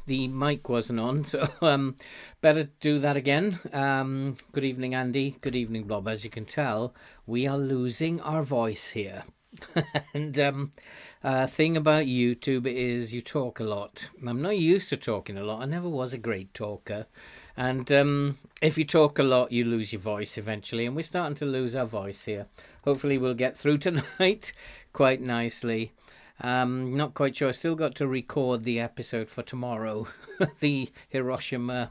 the mic wasn't on, so better do that again. Good evening, Andy. Good evening, Blob. As you can tell, we are losing our voice here. And thing about YouTube is you talk a lot. I'm not used to talking a lot. I never was a great talker. And if you talk a lot, you lose your voice eventually. And we're starting to lose our voice here. Hopefully we'll get through tonight quite nicely. Not quite sure. I still got to record the episode for tomorrow. The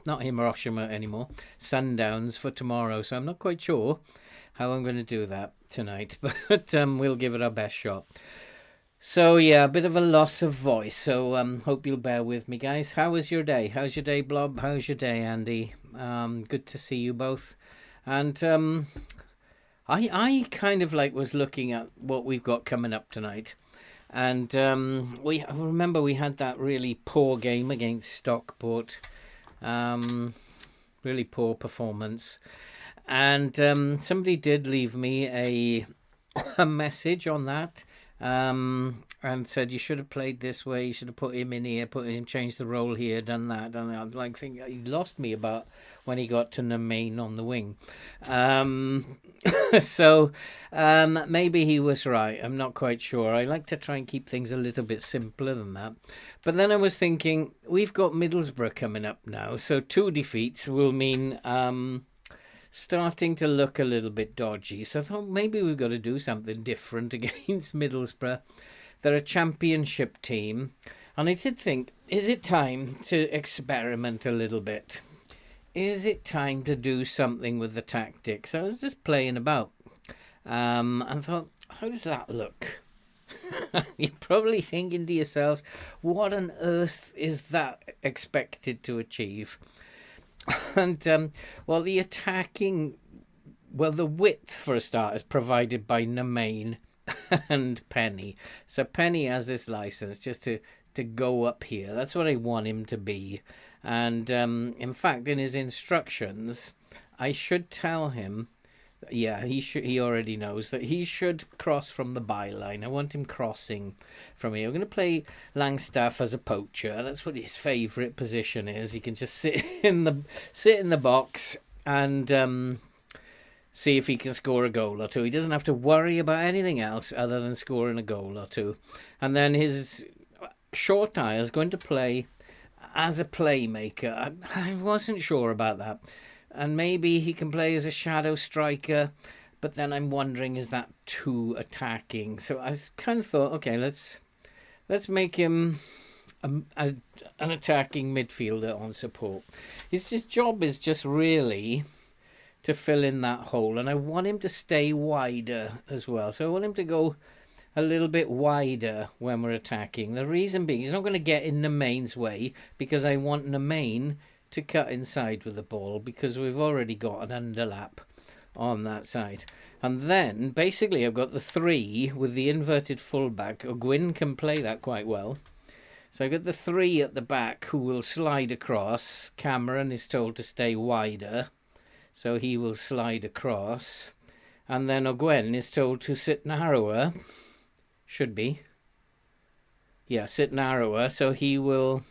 not Hiroshima anymore, Sundowns for tomorrow. So I'm not quite sure how I'm going to do that tonight. But we'll give it our best shot. So yeah, a bit of a loss of voice. So hope you'll bear with me, guys. How was your day? How's your day, Blob? How's your day, Andy? Good to see you both. And I kind of was looking at what we've got coming up tonight. And I remember we had that really poor game against Stockport. Really poor performance. And somebody did leave me a message on that. And said you should have played this way, you should have put him in here, changed the role here, done that. I think he lost me about when he got to Nemain on the wing. So maybe he was right. I'm not quite sure. I like to try and keep things a little bit simpler than that. But then I was thinking, we've got Middlesbrough coming up now, so 2 defeats will mean starting to look a little bit dodgy. So I thought maybe we've got to do something different against Middlesbrough. They're a championship team. And I did think, is it time to experiment a little bit? Is it time to do something with the tactics? I was just playing about. And thought, how does that look? You're probably thinking to yourselves, what on earth is that expected to achieve? And, the width for a start is provided by Nemain and Penny. So Penny has this license just to go up here. That's what I want him to be. And, in fact, in his instructions, I should tell him, he already knows that he should cross from the byline. I want him crossing from here. I'm going to play Langstaff as a poacher. That's what his favourite position is. He can just sit in the box and see if he can score a goal or two. He doesn't have to worry about anything else other than scoring a goal or two. And then his short eye is going to play as a playmaker. I wasn't sure about that. And maybe he can play as a shadow striker, but then I'm wondering, is that too attacking? So I kind of thought, okay, let's make him an attacking midfielder on support. His job is just really to fill in that hole, and I want him to stay wider as well. So I want him to go a little bit wider when we're attacking. The reason being, he's not going to get in Nemain's way, because I want Nemain to cut inside with the ball, because we've already got an underlap on that side. And then basically I've got the 3 with the inverted fullback. Gwyn can play that quite well. So I've got the 3 at the back who will slide across. Cameron is told to stay wider, so he will slide across. And then Ogwen is told to sit narrower. Should be. Yeah, sit narrower, so he will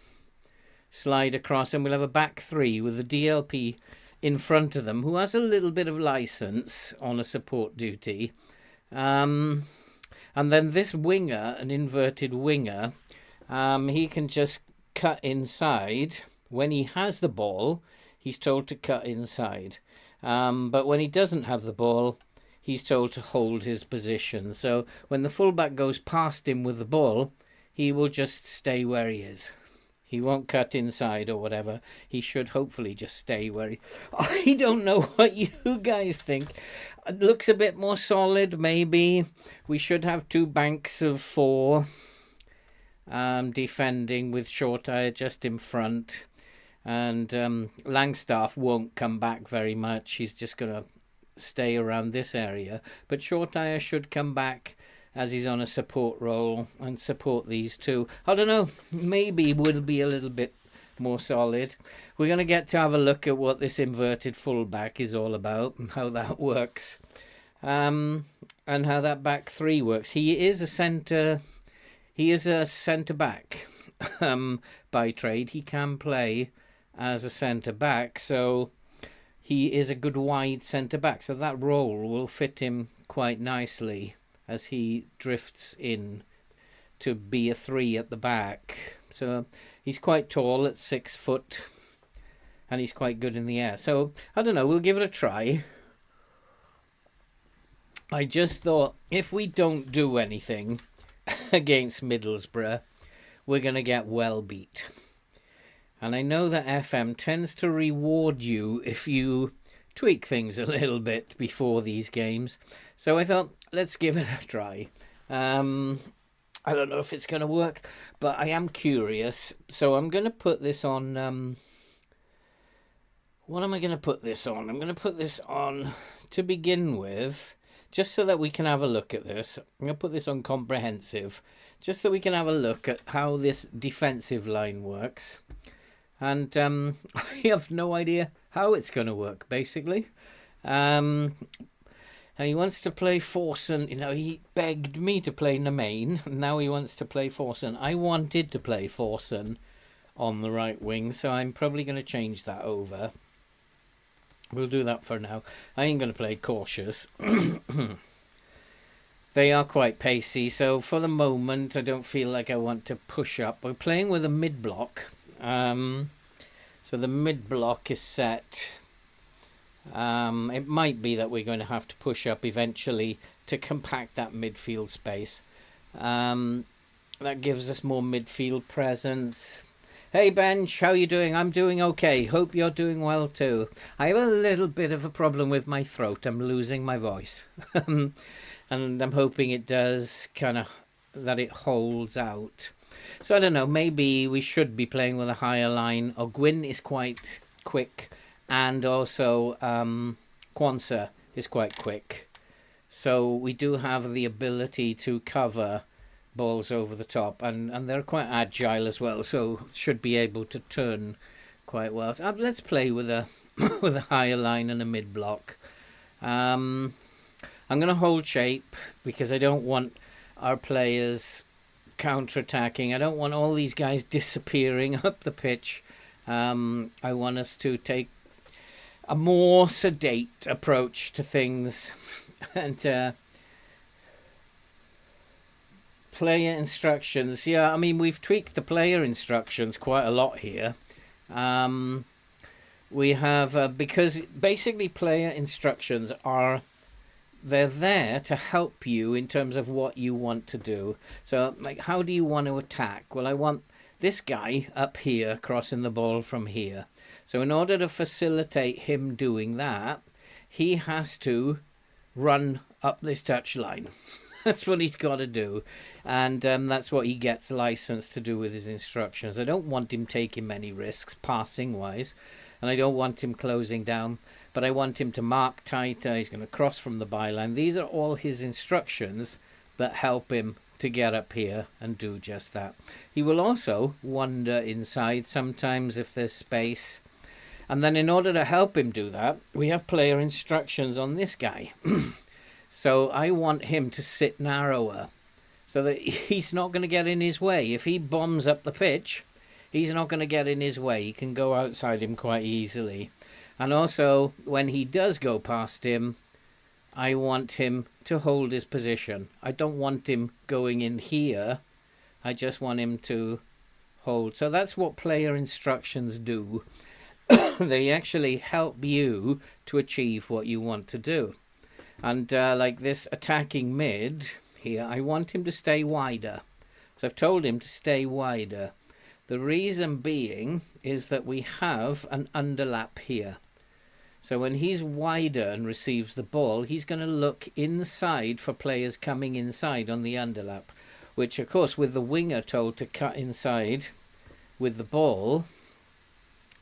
slide across, and we'll have a back 3 with the DLP in front of them, who has a little bit of license on a support duty. And then this winger, an inverted winger, he can just cut inside. When he has the ball, he's told to cut inside. But when he doesn't have the ball, he's told to hold his position. So when the fullback goes past him with the ball, he will just stay where he is. He won't cut inside or whatever. He should hopefully just stay where he... I don't know what you guys think. It looks a bit more solid, maybe. We should have 2 banks of 4 defending with Shortire just in front. And Langstaff won't come back very much. He's just going to stay around this area. But Shortire should come back as he's on a support role and support these 2. I don't know, maybe we'll be a little bit more solid. We're going to get to have a look at what this inverted fullback is all about and how that works. And how that back 3 works. He is a centre back. by trade. He can play as a centre-back, so he is a good wide centre-back. So that role will fit him quite nicely as he drifts in to be a 3 at the back. So he's quite tall at 6 foot, and he's quite good in the air. So I don't know, we'll give it a try. I just thought if we don't do anything against Middlesbrough, we're going to get well beat. And I know that FM tends to reward you if you tweak things a little bit before these games. So I thought, let's give it a try. I don't know if it's going to work, but I am curious. So I'm going to put this on... what am I going to put this on? I'm going to put this on to begin with, just so that we can have a look at this. I'm going to put this on comprehensive, just so we can have a look at how this defensive line works. And I have no idea how it's going to work, basically. And he wants to play Forsen. You know, he begged me to play Nemain. Now he wants to play Forsen. I wanted to play Forsen on the right wing, so I'm probably going to change that over. We'll do that for now. I ain't going to play Cautious. They are quite pacey, so for the moment I don't feel like I want to push up. We're playing with a mid-block. So the mid-block is set. It might be that we're going to have to push up eventually to compact that midfield space. That gives us more midfield presence. Hey Bench, how you doing? I'm doing okay. Hope you're doing well too. I have a little bit of a problem with my throat. I'm losing my voice. And I'm hoping it does that it holds out. So I don't know, maybe we should be playing with a higher line. Gwyn is quite quick, and also Kwanzaa is quite quick. So we do have the ability to cover balls over the top, and they're quite agile as well, so should be able to turn quite well. So let's play with a with a higher line and a mid block. I'm going to hold shape because I don't want our players counter-attacking. I don't want all these guys disappearing up the pitch. I want us to take a more sedate approach to things. And player instructions. Yeah, I mean, we've tweaked the player instructions quite a lot here. We have, because basically player instructions they're there to help you in terms of what you want to do. So, like, how do you want to attack? Well, I want this guy up here crossing the ball from here. So in order to facilitate him doing that, he has to run up this touchline. That's what he's got to do. And that's what he gets licensed to do with his instructions. I don't want him taking many risks passing-wise. And I don't want him closing down. But I want him to mark tighter. He's going to cross from the byline. These are all his instructions that help him to get up here and do just that. He will also wander inside sometimes if there's space. And then in order to help him do that, we have player instructions on this guy. So I want him to sit narrower so that he's not going to get in his way. If he bombs up the pitch, he's not going to get in his way. He can go outside him quite easily. And also, when he does go past him, I want him to hold his position. I don't want him going in here. I just want him to hold. So that's what player instructions do. They actually help you to achieve what you want to do. And like this attacking mid here, I want him to stay wider. So I've told him to stay wider. The reason being is that we have an underlap here. So when he's wider and receives the ball, he's going to look inside for players coming inside on the underlap, which, of course, with the winger told to cut inside with the ball,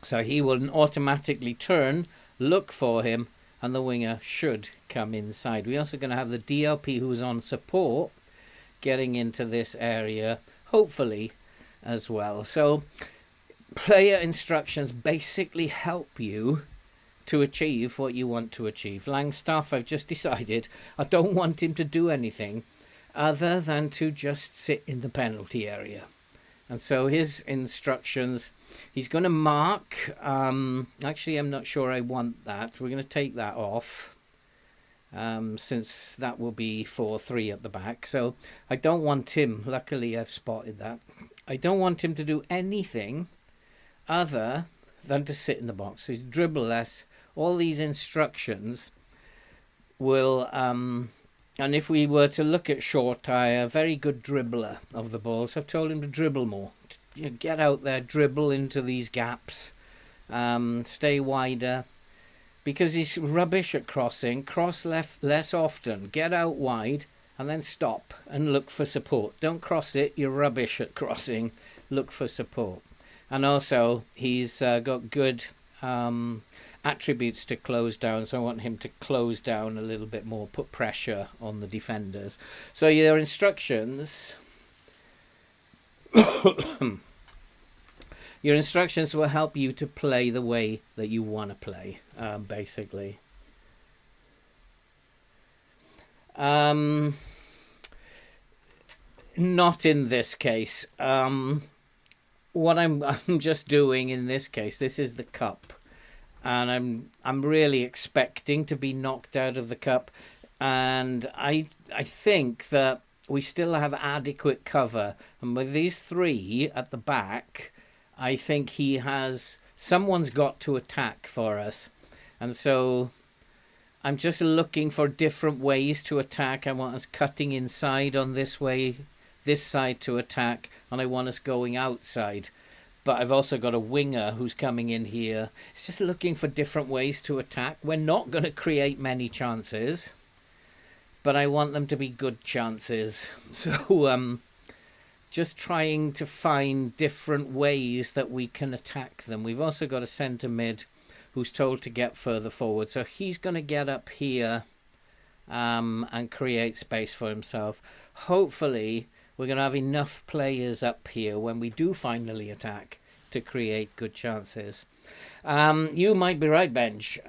so he will automatically turn, look for him, and the winger should come inside. We're also going to have the DLP who's on support getting into this area, hopefully, as well. So player instructions basically help you to achieve what you want to achieve. Langstaff, I've just decided I don't want him to do anything other than to just sit in the penalty area. And so his instructions, he's going to mark. Actually, I'm not sure I want that. We're going to take that off, since that will be 4-3 at the back. So I don't want him, luckily I've spotted that, I don't want him to do anything other than to sit in the box. So he's dribble less. All these instructions will, and if we were to look at Shorty, a very good dribbler of the ball, so I've told him to dribble more. Get out there, dribble into these gaps, stay wider, because he's rubbish at crossing. Cross left less often, get out wide, and then stop and look for support. Don't cross it, you're rubbish at crossing, look for support. And also, he's got good attributes to close down, so I want him to close down a little bit more, put pressure on the defenders. So your instructions, your instructions will help you to play the way that you want to play, basically. Not in this case. What I'm just doing in this case, this is the cup, and I'm really expecting to be knocked out of the cup, and I think that we still have adequate cover, and with these three at the back, I think someone's got to attack for us, and so I'm just looking for different ways to attack. I want us cutting inside on this way, this side to attack, and I want us going outside. But I've also got a winger who's coming in here. It's just looking for different ways to attack. We're not going to create many chances, but I want them to be good chances. So just trying to find different ways that we can attack them. We've also got a centre mid who's told to get further forward. So he's going to get up here and create space for himself. Hopefully we're going to have enough players up here when we do finally attack to create good chances. You might be right, Benj.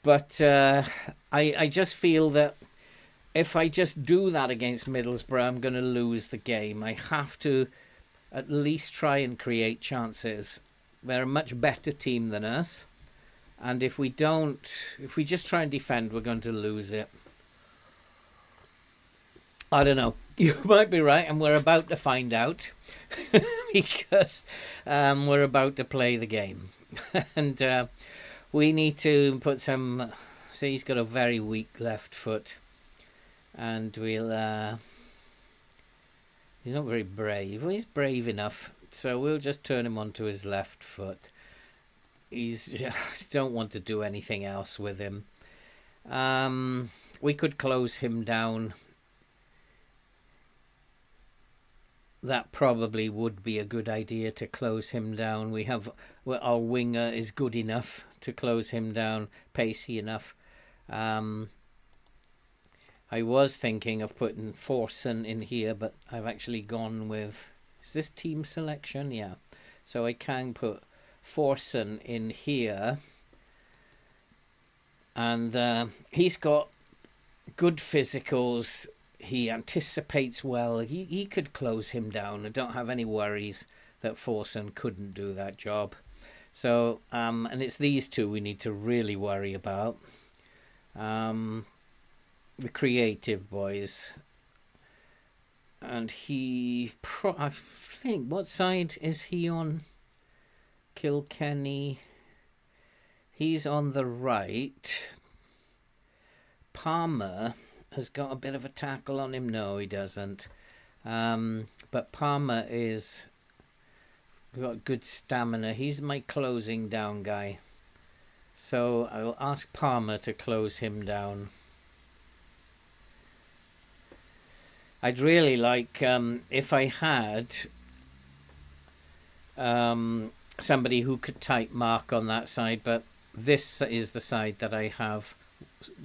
But I just feel that if I just do that against Middlesbrough, I'm going to lose the game. I have to at least try and create chances. They're a much better team than us. And if we just try and defend, we're going to lose it. I don't know. You might be right, and we're about to find out because we're about to play the game. And we need to put some... So he's got a very weak left foot. And we'll... he's not very brave. Well, he's brave enough. So we'll just turn him onto his left foot. I don't want to do anything else with him. We could close him down. That probably would be a good idea, to close him down. Our winger is good enough to close him down, pacey enough. I was thinking of putting Forson in here, but I've actually gone with... Is this team selection? Yeah. So I can put Forson in here. And he's got good physicals. He anticipates well. He could close him down. I don't have any worries that Forson couldn't do that job. So, and it's these two we need to really worry about. The creative boys. And I think, what side is he on? Kilkenny. He's on the right. Palmer has got a bit of a tackle on him. No, he doesn't. But Palmer is got good stamina. He's my closing down guy. So I'll ask Palmer to close him down. I'd really like, if I had somebody who could tight mark on that side, but this is the side that I have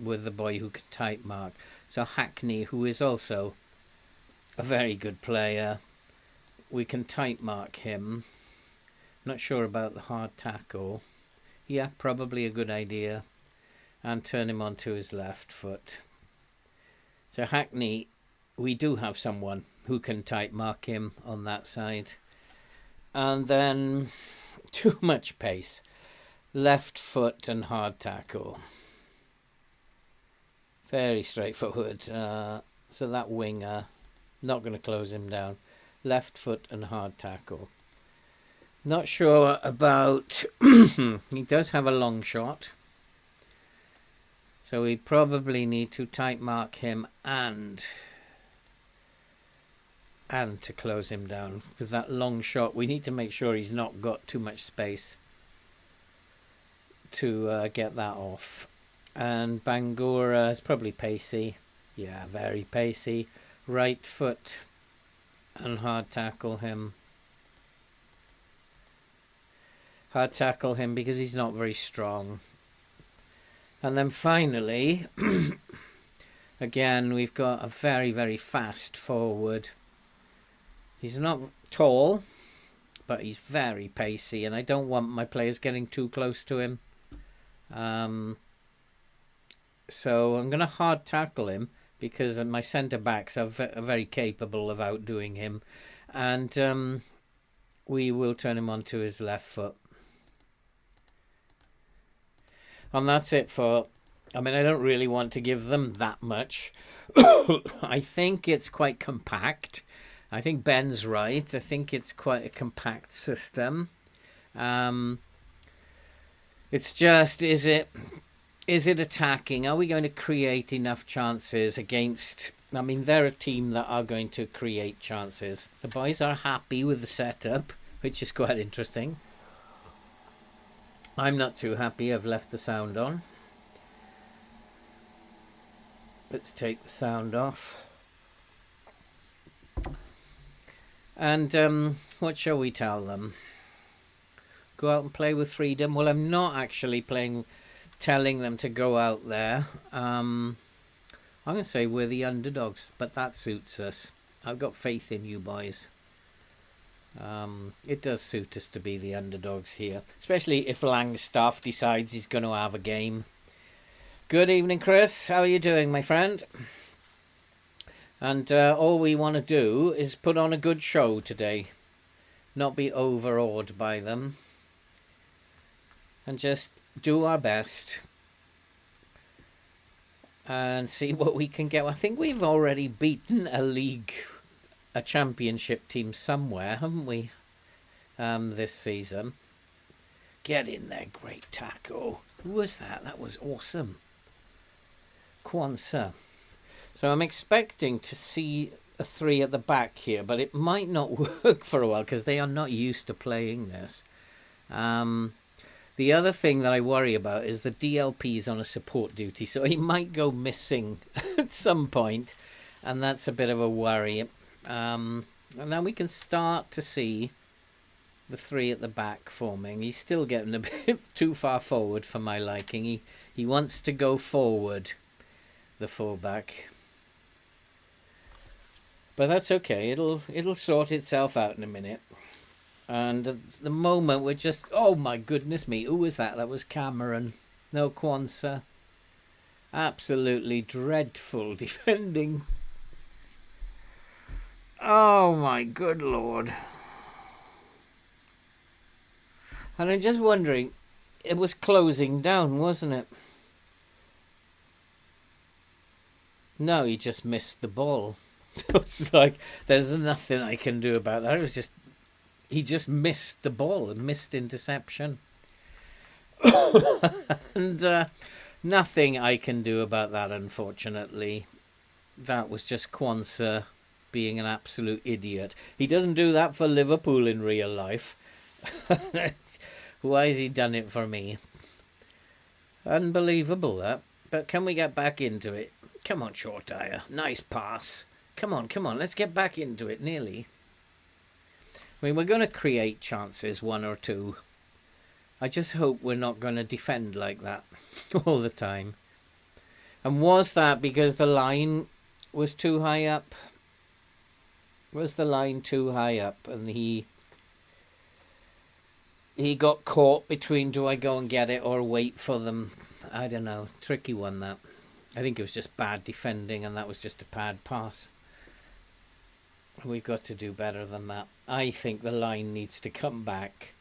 with the boy who could tight mark. So Hackney, who is also a very good player, we can tight mark him. Not sure about the hard tackle. Yeah, probably a good idea. And turn him onto his left foot. So Hackney, we do have someone who can tight mark him on that side. And then too much pace. Left foot and hard tackle. Very straightforward. So that winger, not going to close him down. Left foot and hard tackle. Not sure about... He does have a long shot. So we probably need to tight mark him and to close him down. With that long shot, we need to make sure he's not got too much space to get that off. And Bangura is probably pacey. Yeah, very pacey. Right foot and hard tackle him. Hard tackle him because he's not very strong. And then finally, again, we've got a very, very fast forward. He's not tall, but he's very pacey, and I don't want my players getting too close to him. So I'm going to hard tackle him because my centre-backs are very capable of outdoing him. And we will turn him onto his left foot. And that's it for... I mean, I don't really want to give them that much. I think it's quite compact. I think Ben's right. I think it's quite a compact system. It's just, is it attacking? Are we going to create enough chances against... I mean, they're a team that are going to create chances. The boys are happy with the setup, which is quite interesting. I'm not too happy. I've left the sound on. Let's take the sound off. And what shall we tell them? Go out and play with freedom? Well, I'm not actually telling them to go out there. I'm going to say we're the underdogs, but that suits us. I've got faith in you boys. It does suit us to be the underdogs here, especially if Langstaff decides he's going to have a game. Good evening, Chris. How are you doing, my friend? And all we want to do is put on a good show today, not be overawed by them, and just do our best and see what we can get. I think we've already beaten a championship team somewhere, haven't we, this season? Get in there, great tackle. Who was that? That was awesome. Kwanzaa. So I'm expecting to see a 3 at the back here, but it might not work for a while because they are not used to playing this. The other thing that I worry about is the DLP's on a support duty, so he might go missing at some point, and that's a bit of a worry. And now we can start to see the 3 at the back forming. He's still getting a bit too far forward for my liking. He wants to go forward, the fullback. But that's okay. It'll sort itself out in a minute. And at the moment we're just... Oh my goodness me. Who was that? That was Cameron. No, Kwanzaa. Absolutely dreadful defending. Oh my good lord. And I'm just wondering, it was closing down, wasn't it? No, he just missed the ball. It's like, there's nothing I can do about that. It was just, he just missed the ball, a missed interception. And nothing I can do about that, unfortunately. That was just Kwanzaa being an absolute idiot. He doesn't do that for Liverpool in real life. Why has he done it for me? Unbelievable, that. But can we get back into it? Come on, Shortire. Nice pass. Come on, let's get back into it, nearly. I mean, we're going to create chances, 1 or 2. I just hope we're not going to defend like that all the time. And was that because the line was too high up? Was the line too high up and he got caught between do I go and get it or wait for them? I don't know. Tricky one, that. I think it was just bad defending and that was just a bad pass. We've got to do better than that. I think the line needs to come back.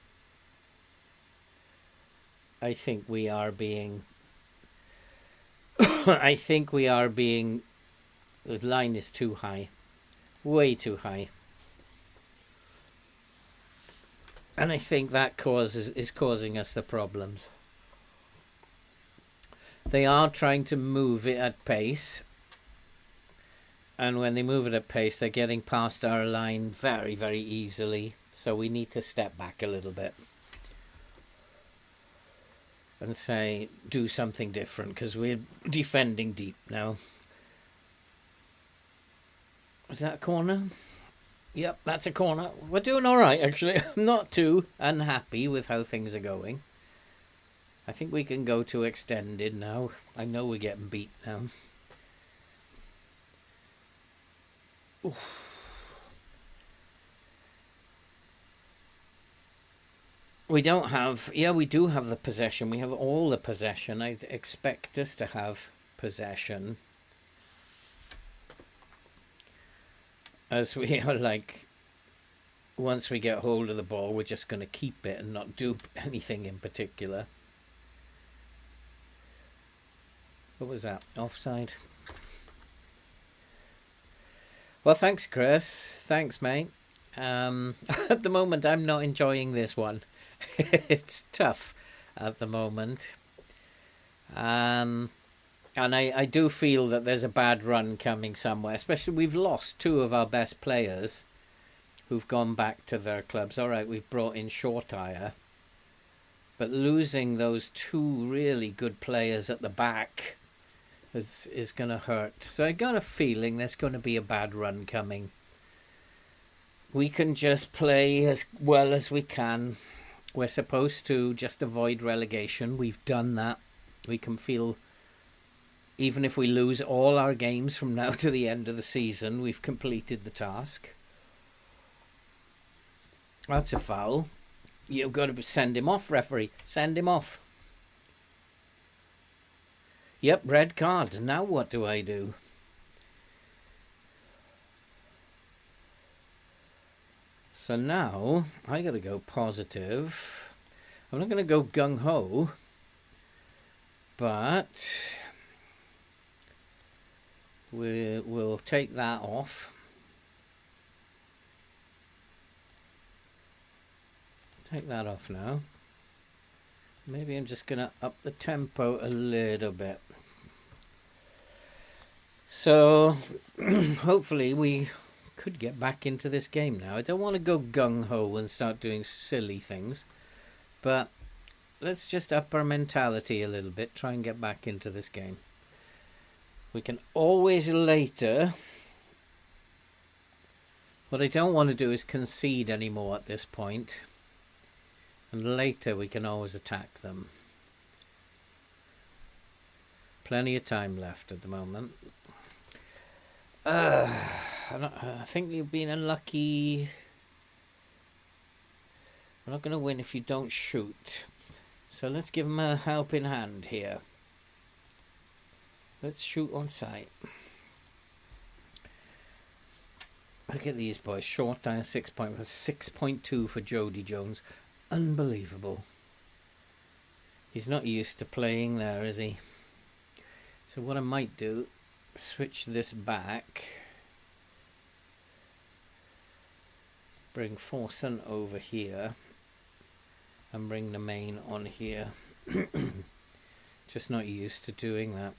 I think we are being... I think we are being... The line is too high. Way too high. And I think that is causing us the problems. They are trying to move it at pace. And when they move it at pace, they're getting past our line very, very easily. So we need to step back a little bit. And say, do something different, because we're defending deep now. Is that a corner? Yep, that's a corner. We're doing all right, actually. I'm not too unhappy with how things are going. I think we can go to extended now. I know we're getting beat now. Oof. We don't have... Yeah, we do have the possession. We have all the possession. I'd expect us to have possession. As we are like... Once we get hold of the ball, we're just going to keep it and not do anything in particular. What was that? Offside? Well, thanks, Chris. Thanks, mate. At the moment, I'm not enjoying this one. It's tough at the moment. And I do feel that there's a bad run coming somewhere. Especially we've lost two of our best players who've gone back to their clubs. All right, we've brought in Shortire. But losing those two really good players at the back is going to hurt. So I got a feeling there's going to be a bad run coming. We can just play as well as we can. We're supposed to just avoid relegation. We've done that. We can feel, even if we lose all our games from now to the end of the season, we've completed the task. That's a foul. You've got to send him off, referee. Send him off. Yep, red card. Now what do I do? So now I got to go positive. I'm not going to go gung-ho, but we'll take that off. Take that off now. Maybe I'm just going to up the tempo a little bit. So hopefully we could get back into this game now. I don't want to go gung-ho and start doing silly things, but let's just up our mentality a little bit, try and get back into this game. We can always later... What I don't want to do is concede anymore at this point. And later we can always attack them. Plenty of time left at the moment. I think you've been unlucky. We're not going to win if you don't shoot. So let's give them a helping hand here. Let's shoot on sight. Look at these boys. Short down 6.2 for Jody Jones. Unbelievable. He's not used to playing there, is he? So what I might do, switch this back. Bring Forsen over here. And bring the main on here. Just not used to doing that.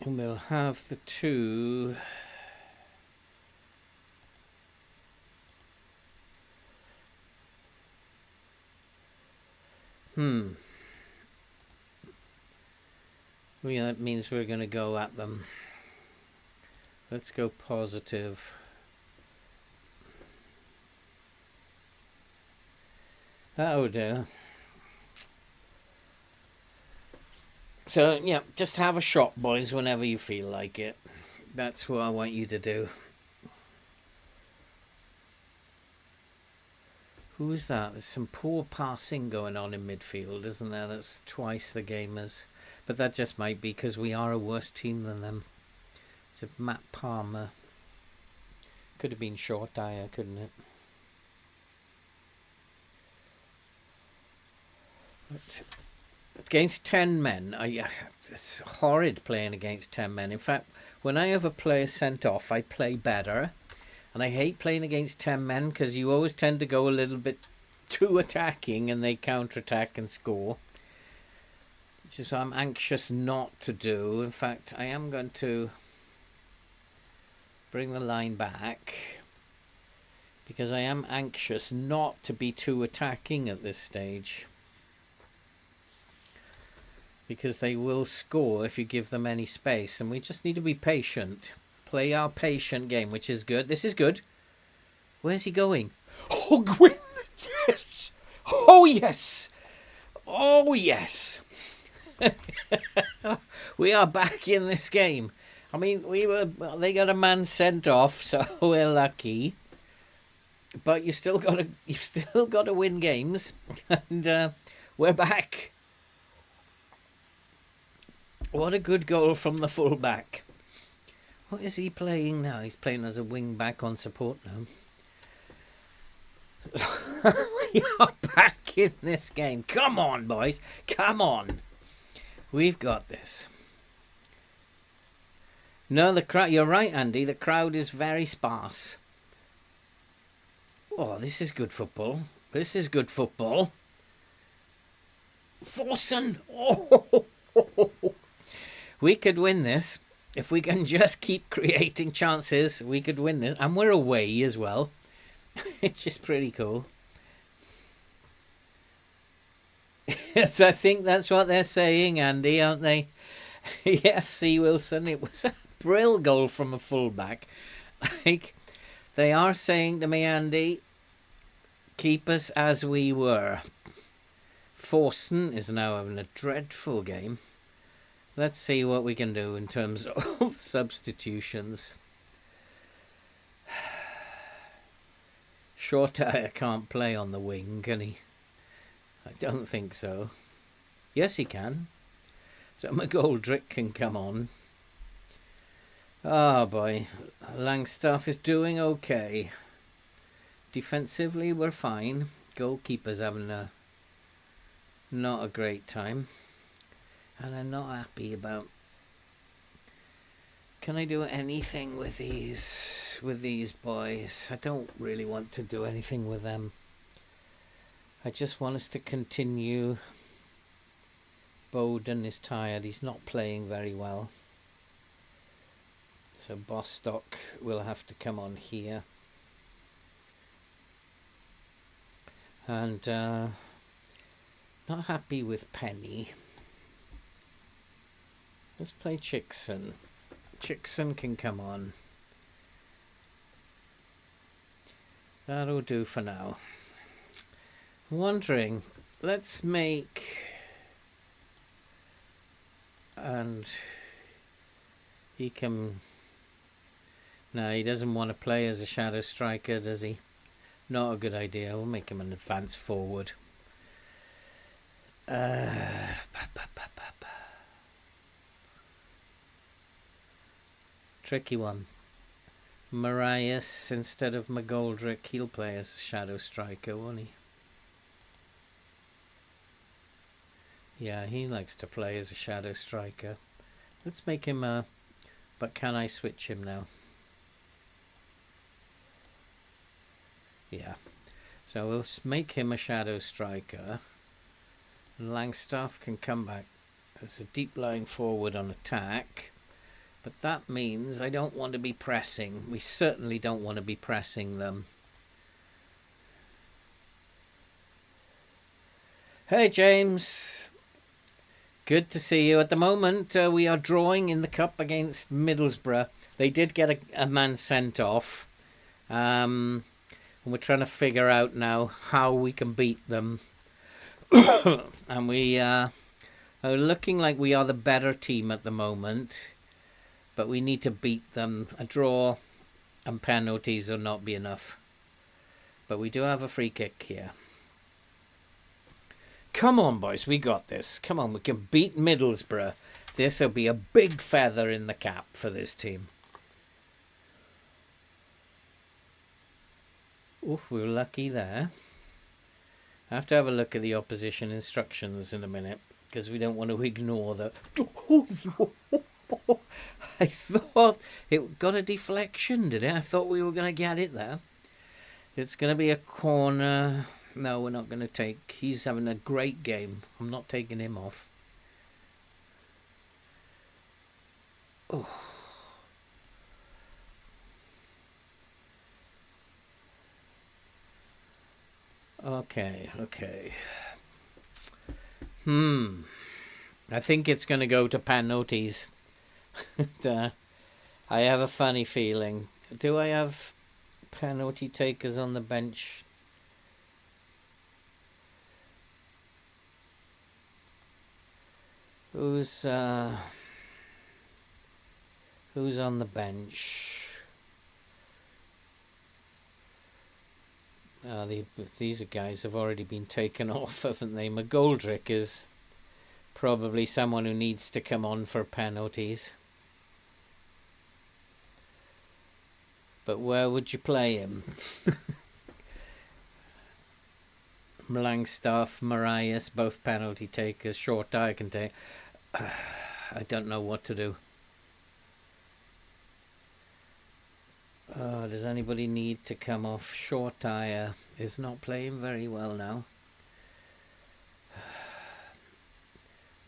And we'll have the two... Yeah, that means we're going to go at them. Let's go positive. That'll do. So, yeah, just have a shot, boys, whenever you feel like it. That's what I want you to do. Who's that? There's some poor passing going on in midfield, isn't there? That's twice the gamers. But that just might be because we are a worse team than them. So Matt Palmer. Could have been short Dyer, couldn't it? But against 10 men, it's horrid playing against 10 men. In fact, when I have a player sent off, I play better. And I hate playing against 10 men because you always tend to go a little bit too attacking and they counter-attack and score. Which is what I'm anxious not to do. In fact, I am going to bring the line back because I am anxious not to be too attacking at this stage. Because they will score if you give them any space. And we just need to be patient. Play our patient game, which is good. This is good. Where's he going? Oh, Gwyn! Yes! Oh, yes! Oh, yes! We are back in this game. I mean, they got a man sent off, so we're lucky. But you still got to win games. And we're back. What a good goal from the fullback. What is he playing now? He's playing as a wing back on support now. We are back in this game. Come on, boys. Come on. We've got this. No, the crowd. You're right, Andy. The crowd is very sparse. Oh, this is good football. This is good football. Forsen. Oh, we could win this. If we can just keep creating chances, we could win this. And we're away as well. It's just pretty cool. So I think that's what they're saying, Andy, aren't they? Yes, C. Wilson. It was a brill goal from a fullback. Like, they are saying to me, Andy, keep us as we were. Forsen is now having a dreadful game. Let's see what we can do in terms of substitutions. Shortire can't play on the wing, can he? I don't think so. Yes, he can. So McGoldrick can come on. Oh boy. Langstaff is doing okay. Defensively, we're fine. Goalkeeper's having not a great time. And I'm not happy about... Can I do anything with these boys? I don't really want to do anything with them. I just want us to continue. Bowden is tired. He's not playing very well. So Bostock will have to come on here. And not happy with Penny. Let's play Chickson. Chickson can come on. That'll do for now. I'm wondering, let's make... And he can... No, he doesn't want to play as a shadow striker, does he? Not a good idea. We'll make him an advance forward. Tricky one. Marias instead of McGoldrick. He'll play as a shadow striker, won't he? Yeah, he likes to play as a shadow striker. Let's make him a... But can I switch him now? Yeah. So we'll make him a shadow striker. Langstaff can come back as a deep lying forward on attack. But that means I don't want to be pressing. We certainly don't want to be pressing them. Hey, James. Good to see you. At the moment, we are drawing in the cup against Middlesbrough. They did get a man sent off. And we're trying to figure out now how we can beat them. And we are looking like we are the better team at the moment. But we need to beat them. A draw and penalties will not be enough. But we do have a free kick here. Come on, boys, we got this. Come on, we can beat Middlesbrough. This will be a big feather in the cap for this team. Oof, we were lucky there. I have to have a look at the opposition instructions in a minute, because we don't want to ignore the... I thought it got a deflection, did it? I thought we were going to get it there. It's going to be a corner. No, we're not going to take... He's having a great game. I'm not taking him off. Oh. Okay. I think it's going to go to penalties. I have a funny feeling. Do I have penalty takers on the bench? Who's on the bench? These guys have already been taken off, haven't they? McGoldrick is probably someone who needs to come on for penalties. But where would you play him? Langstaff, Marias, both penalty takers. Short I can take. I don't know what to do. Does anybody need to come off? Short tire is not playing very well now.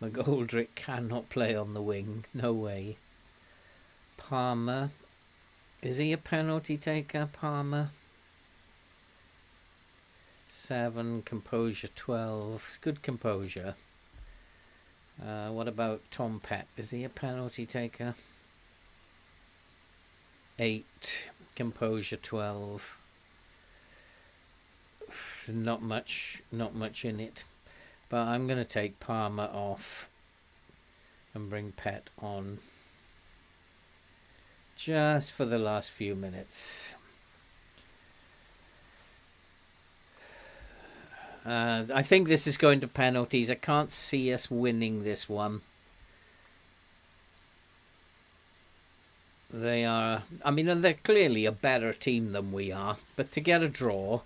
McGoldrick cannot play on the wing. No way. Palmer. Is he a penalty taker, Palmer? 7, composure 12. It's good composure. What about Tom Pett? Is he a penalty taker? 8, composure 12. Not much in it. But I'm going to take Palmer off and bring Pett on. Just for the last few minutes. I think this is going to penalties. I can't see us winning this one. They are... I mean, they're clearly a better team than we are. But to get a draw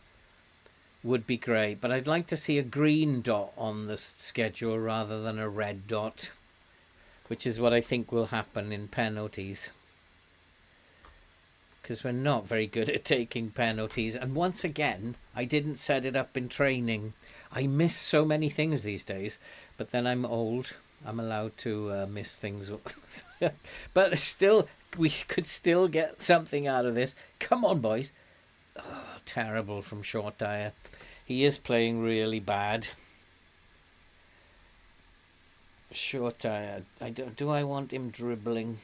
would be great. But I'd like to see a green dot on the schedule rather than a red dot. Which is what I think will happen in penalties. Because we're not very good at taking penalties. And once again, I didn't set it up in training. I miss so many things these days. But then I'm old. I'm allowed to miss things. But still, we could still get something out of this. Come on, boys. Oh, terrible from Short Tire. He is playing really bad. Short Tire. Do I want him dribbling?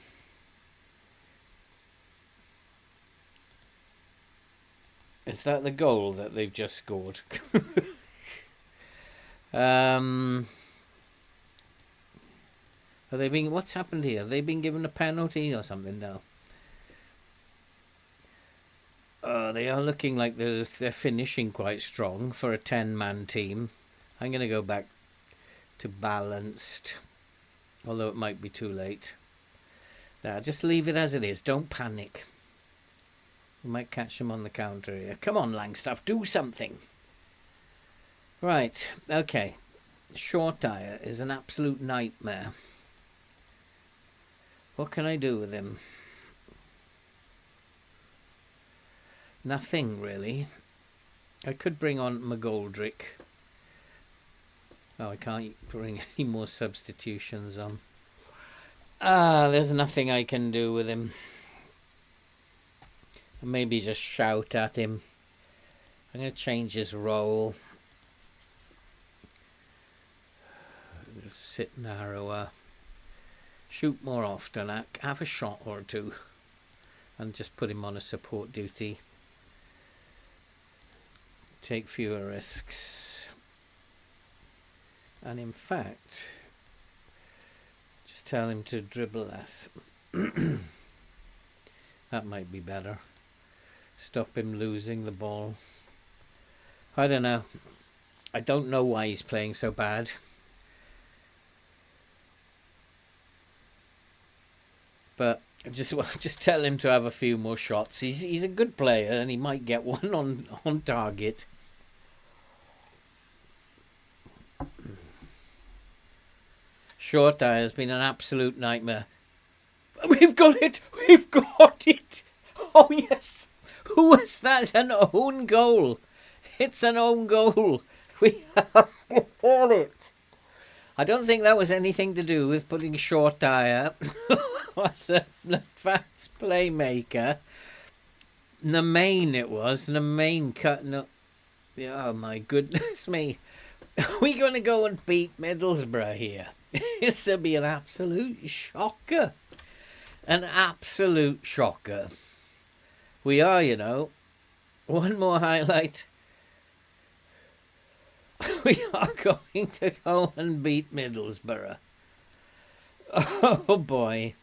Is that the goal that they've just scored? Are they being... What's happened here? Have they been given a penalty or something now? They are looking like they're finishing quite strong for a 10-man team. I'm going to go back to balanced. Although it might be too late. There, just leave it as it is. Don't panic. We might catch them on the counter here. Come on, Langstaff, do something. Right, okay. Short Tire is an absolute nightmare. What can I do with him? Nothing, really. I could bring on McGoldrick. Oh, I can't bring any more substitutions on. There's nothing I can do with him. Maybe just shout at him. I'm going to change his role. Sit narrower. Shoot more often. Have a shot or two. And just put him on a support duty. Take fewer risks. And in fact, just tell him to dribble less. That might be better. Stop him losing the ball. I don't know. I don't know why he's playing so bad. But just tell him to have a few more shots. He's a good player and he might get one on target. Short eye has been an absolute nightmare. We've got it! We've got it! Oh yes! Who was that? An own goal! It's an own goal! We have got it! I don't think that was anything to do with putting short eye up. Was a advanced playmaker. Nemain it was. Nemain cut. No. Oh my goodness me. Are we going to go and beat Middlesbrough here? This will be an absolute shocker. An absolute shocker. We are, you know. One more highlight. We are going to go and beat Middlesbrough. Oh boy.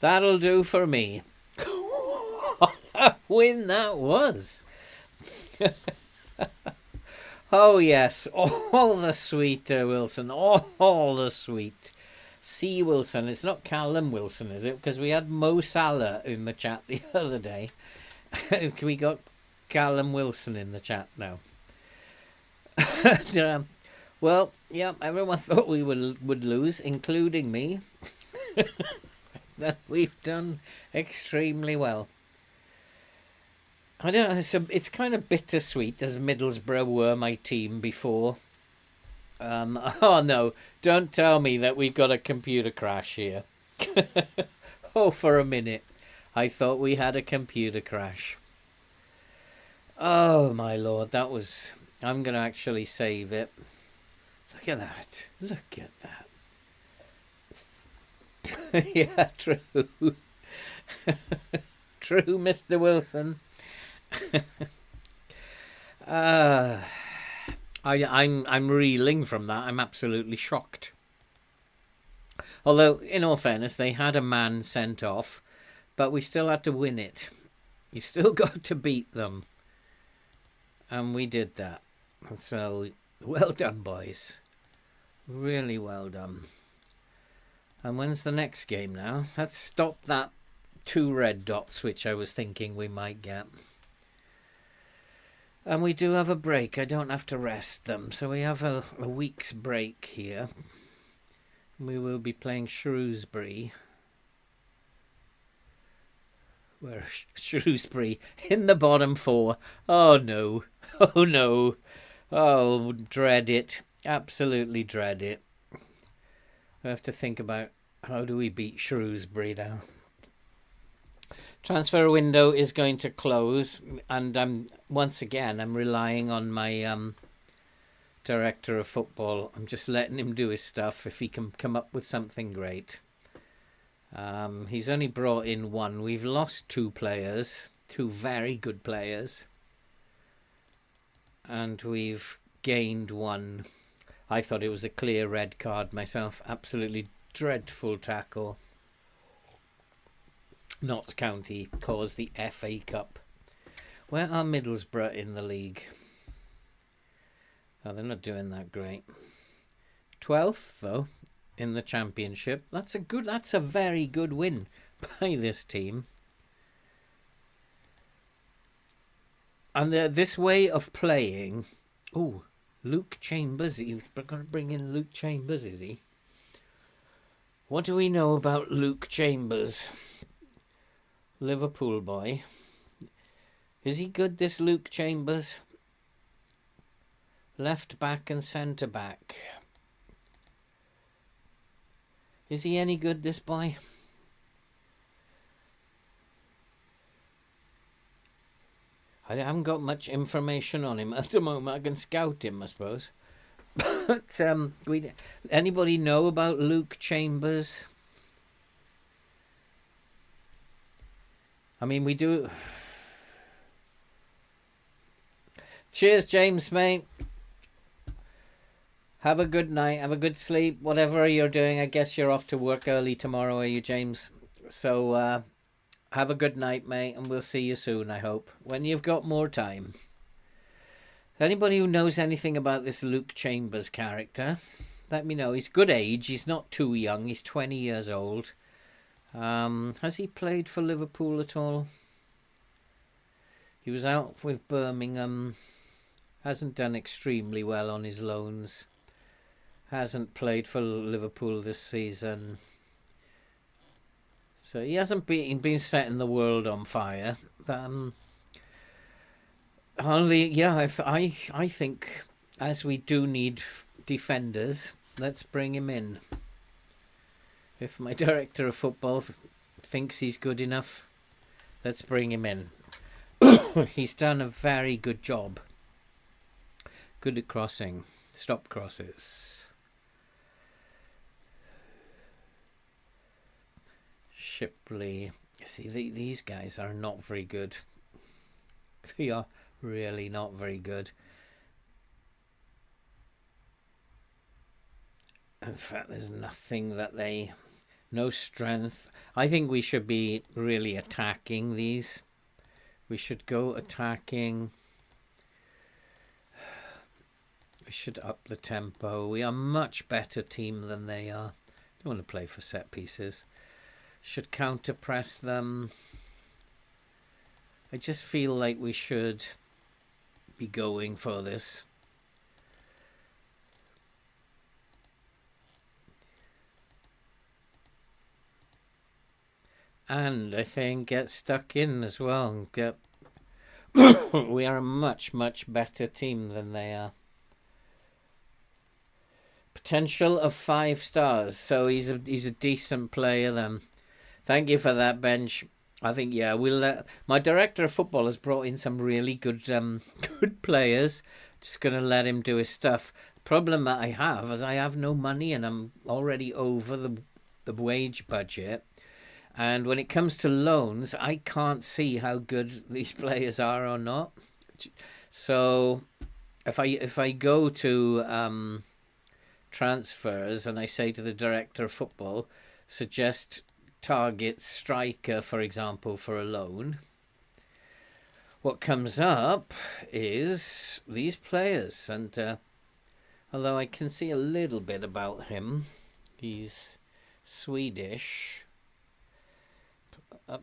That'll do for me. What a win that was. Oh yes, all the sweet Wilson, all the sweet. C. Wilson, it's not Callum Wilson, is it? Because we had Mo Salah in the chat the other day. We got Callum Wilson in the chat now. Well, yeah, everyone thought we would lose, including me. That we've done extremely well. I don't know, it's kind of bittersweet, as Middlesbrough were my team before. Oh no, don't tell me that we've got a computer crash here. Oh, for a minute, I thought we had a computer crash. Oh my lord, that was... I'm going to actually save it. Look at that. Look at that. Yeah, true. True, Mr. Wilson. I'm reeling from that. I'm absolutely shocked. Although, in all fairness, they had a man sent off, but we still had to win it. You've still got to beat them. And we did that. So, well done, boys. Really well done. And when's the next game now? Let's stop that 2 red dots, which I was thinking we might get. And we do have a break. I don't have to rest them. So we have a week's break here. We will be playing Shrewsbury. Where Shrewsbury in the bottom 4. Oh no. Oh no. Oh, dread it. Absolutely dread it. I have to think about how do we beat Shrewsbury now. Transfer window is going to close, and I'm relying on my director of football. I'm just letting him do his stuff if he can come up with something great. He's only brought in 1. We've lost 2 players, 2 very good players. And we've gained 1. I thought it was a clear red card myself. Absolutely dreadful tackle. Notts County caused the FA Cup. Where are Middlesbrough in the league? Oh, they're not doing that great. 12th, though, in the Championship. That's a very good win by this team. And this way of playing... Oh, Luke Chambers. He's going to bring in Luke Chambers, is he? What do we know about Luke Chambers? Liverpool boy. Is he good, this Luke Chambers? Left back and centre back. Is he any good, this boy? I haven't got much information on him at the moment. I can scout him, I suppose. But anybody know about Luke Chambers? I mean, we do. Cheers, James, mate. Have a good night. Have a good sleep. Whatever you're doing, I guess you're off to work early tomorrow, are you, James? So, have a good night, mate, and we'll see you soon, I hope, when you've got more time. Anybody who knows anything about this Luke Chambers character, let me know. He's good age. He's not too young. He's 20 years old. Has he played for Liverpool at all? He was out with Birmingham. Hasn't done extremely well on his loans. Hasn't played for Liverpool this season. So he hasn't been setting the world on fire. I think as we do need defenders, let's bring him in. If my director of football thinks he's good enough, let's bring him in. He's done a very good job. Good at crossing. Stop crosses. Shipley. See, these guys are not very good. They are really not very good. In fact, there's nothing that they... No strength. I think we should be really attacking these. We should go attacking. We should up the tempo. We are a much better team than they are. Don't want to play for set pieces. Should counter press them. I just feel like we should be going for this. And I think get stuck in as well. We are a much, much better team than they are. Potential of 5 stars. So he's a decent player then. Thank you for that, Bench. I think, yeah, we'll. My director of football has brought in some really good good players. Just going to let him do his stuff. The problem that I have is I have no money and I'm already over the wage budget. And when it comes to loans, I can't see how good these players are or not. So if I go to transfers and I say to the director of football, suggest target striker, for example, for a loan, what comes up is these players. And although I can see a little bit about him, he's Swedish.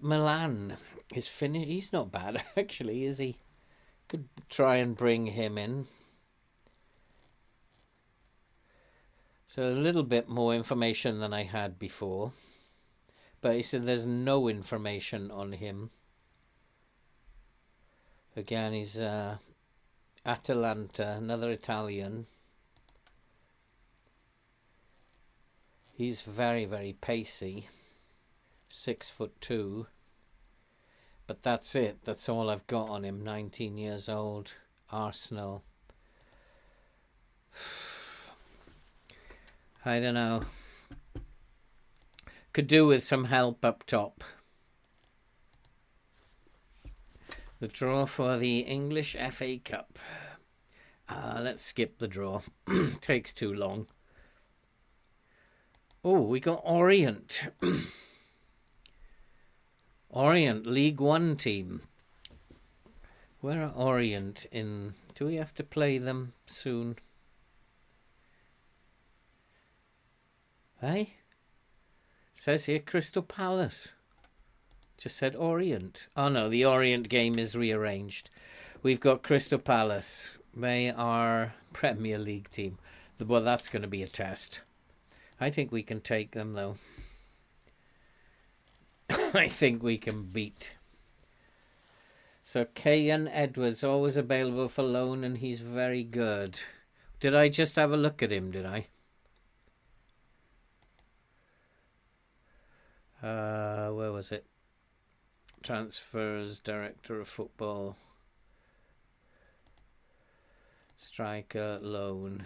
Milan is finished. He's not bad actually, is he? Could try and bring him in. So a little bit more information than I had before. But he said there's no information on him. Again, he's Atalanta, another Italian. He's very, very pacey. 6'2". But that's it. That's all I've got on him. 19 years old. Arsenal. I don't know. Could do with some help up top. The draw for the English FA Cup. Let's skip the draw. Takes too long. Oh, we got Orient. Orient, League One team. Where are Orient in? Do we have to play them soon? Hey? Says here Crystal Palace. Just said Orient. Oh no, the Orient game is rearranged. We've got Crystal Palace. They are Premier League team. Well, that's going to be a test. I think we can take them though. I think we can beat. So Kayan Edwards, always available for loan, and he's very good. Did I just have a look at him, did I? Where was it? Transfers, director of football. Striker, loan.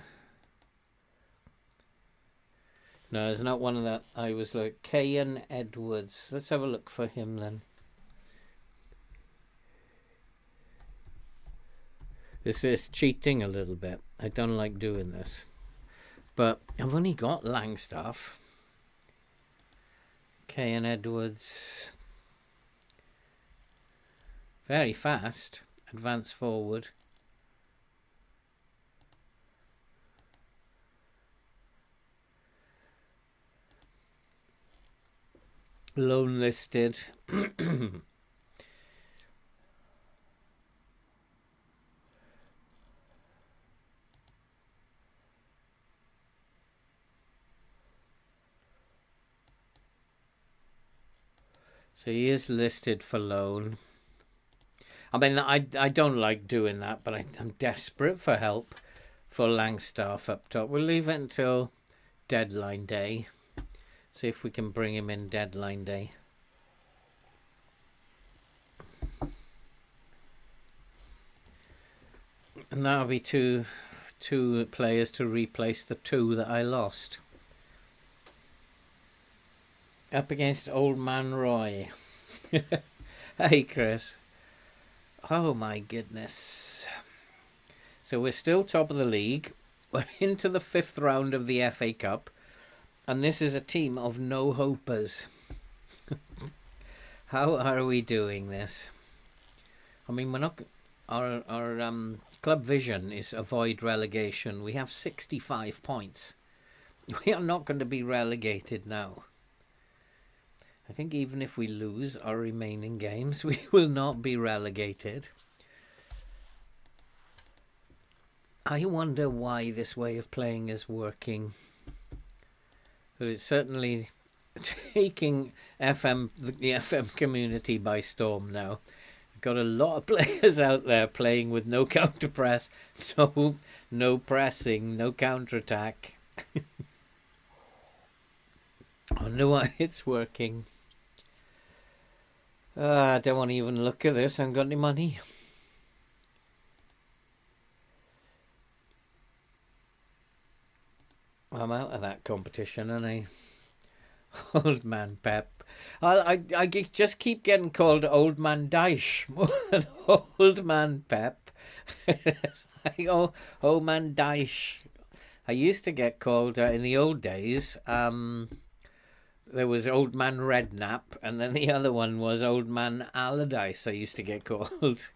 No, it's not one of that. I was like, Kayan Edwards. Let's have a look for him then. This is cheating a little bit. I don't like doing this. But I've only got Langstaff. Kayan Edwards. Very fast. Advance forward. Loan listed. So he is listed for loan. I mean, I don't like doing that, but I'm desperate for help for Langstaff up top. We'll leave it until deadline day. See if we can bring him in deadline day. And that'll be two players to replace the two that I lost. Up against Old Man Roy. Hey, Chris. Oh, my goodness. So we're still top of the league. We're into the 5th round of the FA Cup. And this is a team of no-hopers. How are we doing this? I mean, we're not... Our club vision is avoid relegation. We have 65 points. We are not going to be relegated now. I think even if we lose our remaining games, we will not be relegated. I wonder why this way of playing is working. But it's certainly taking the FM community by storm now. We've got a lot of players out there playing with no counter press, no pressing, no counter attack. I wonder why it's working. I don't want to even look at this. I haven't got any money. I'm out of that competition, and I... Old Man Pep. I just keep getting called Old Man Dyche more than Old Man Pep. It's like, Old Man Dyche. I used to get called, in the old days, there was Old Man Redknapp, and then the other one was Old Man Allardyce I used to get called.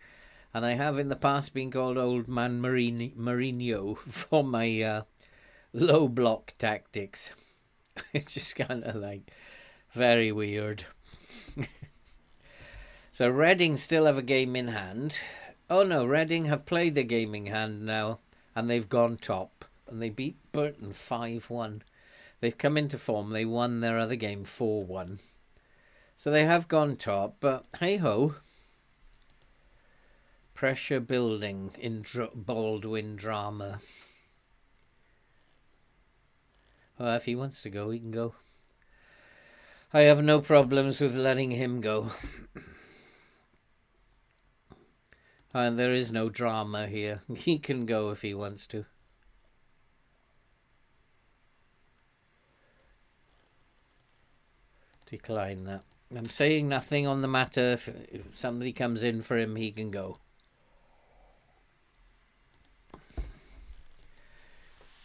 And I have in the past been called Old Man Mourinho for my low block tactics. It's just kind of like very weird. So Reading still have a game in hand. Oh no, Reading have played the game in hand now, and they've gone top. And they beat Burton 5-1. They've come into form. They won their other game 4-1. So they have gone top, but hey-ho. Pressure building in Baldwin drama. Well, if he wants to go, he can go. I have no problems with letting him go. And there is no drama here. He can go if he wants to. Decline that. I'm saying nothing on the matter. If somebody comes in for him, he can go.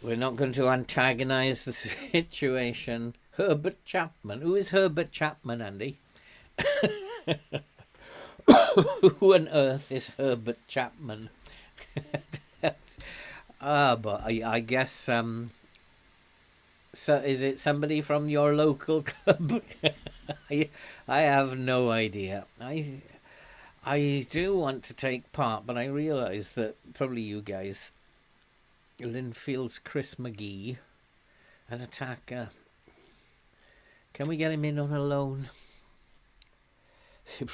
We're not going to antagonize the situation. Herbert Chapman. Who is Herbert Chapman, Andy? Who on earth is Herbert Chapman? But I guess... So is it somebody from your local club? I have no idea. I do want to take part, but I realise that probably you guys... Linfield's Chris McGee, an attacker. Can we get him in on a loan?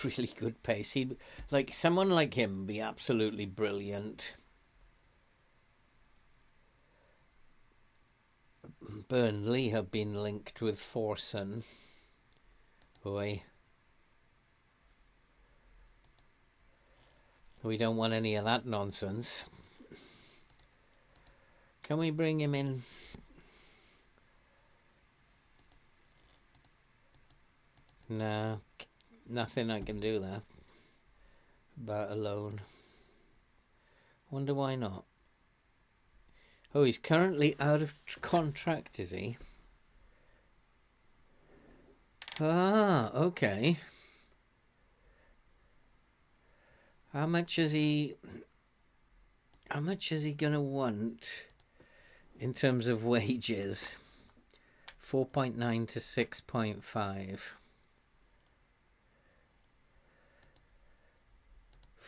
Really good pace. He'd, like someone like him would be absolutely brilliant. Burnley have been linked with Forson. Boy. We don't want any of that nonsense. Can we bring him in? No, nothing I can do there. About a loan. Wonder why not. Oh, he's currently out of contract, is he? Ah, okay. How much is he gonna want in terms of wages? 4.9 to 6.5.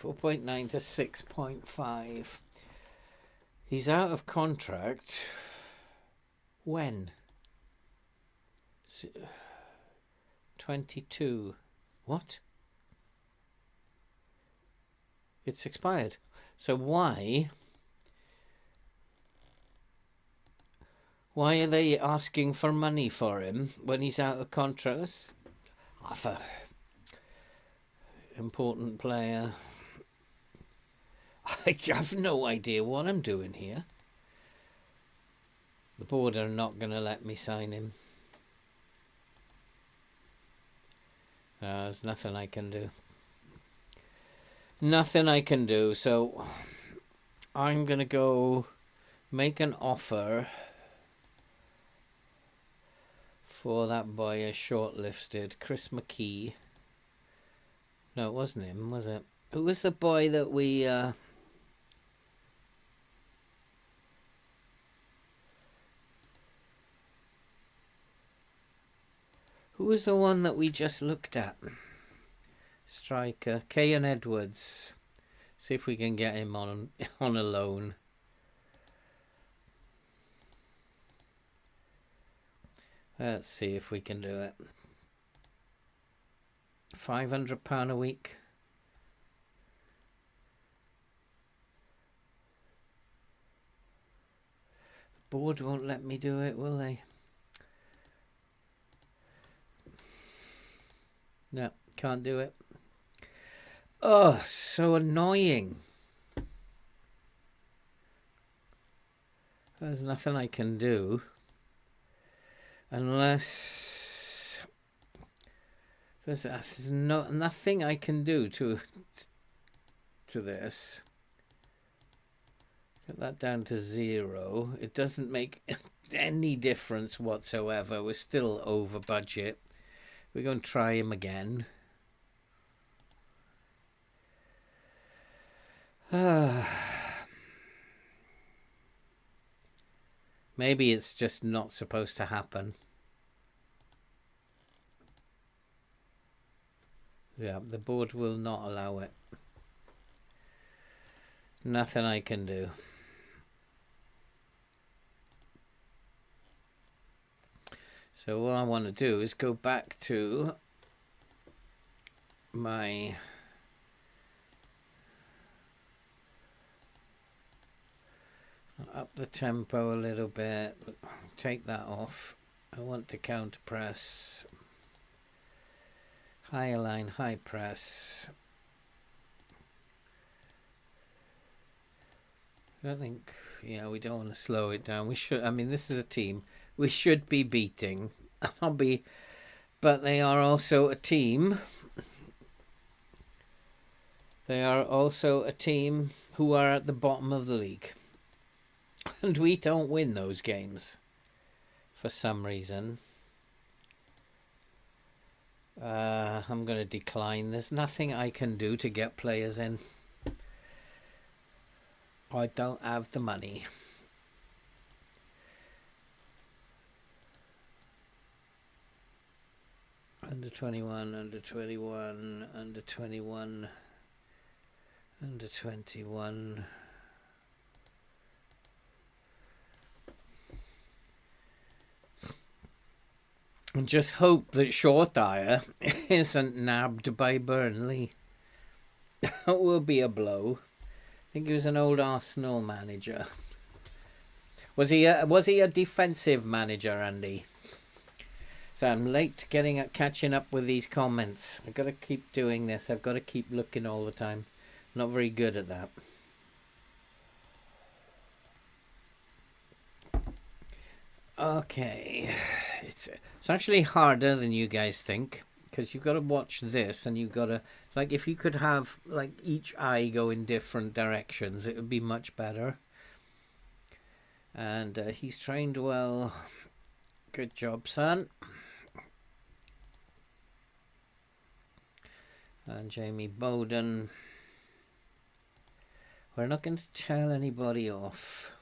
4.9 to 6.5. He's out of contract. When? 22. What? It's expired. So why are they asking for money for him when he's out of contract? That's an important player. I have no idea what I'm doing here. The board are not going to let me sign him. There's nothing I can do. Nothing I can do. So I'm going to go make an offer for that boy, a shortlisted Chris McKee. No, it wasn't him, was it? Who was the boy that we... Who was the one that we just looked at? Striker. Kean Edwards. See if we can get him on a loan. Let's see if we can do it. £500 a week. The board won't let me do it, will they? No, can't do it. Oh, so annoying. There's nothing I can do. Unless... There's nothing I can do to this. Get that down to 0. It doesn't make any difference whatsoever. We're still over budget. We're going to try him again. Maybe it's just not supposed to happen. Yeah, the board will not allow it. Nothing I can do. So what I want to do is go back to my up the tempo a little bit, take that off. I want to counter press, high line, high press. I don't think, yeah, we don't want to slow it down. We should, I mean, this is a team we should be beating. But they are also a team. They are also a team who are at the bottom of the league. And we don't win those games for some reason. I'm going to decline. There's nothing I can do to get players in. I don't have the money. Under 21, under 21, under 21, under 21. And just hope that Shortire isn't nabbed by Burnley. That will be a blow. I think he was an old Arsenal manager. Was he a defensive manager, Andy? So I'm late catching up with these comments. I've got to keep doing this. I've got to keep looking all the time. Not very good at that. Okay. It's actually harder than you guys think, because you've got to watch this and you've got to... It's like if you could have like each eye go in different directions, it would be much better. And he's trained well. Good job, son. And Jamie Bowden. We're not going to tell anybody off.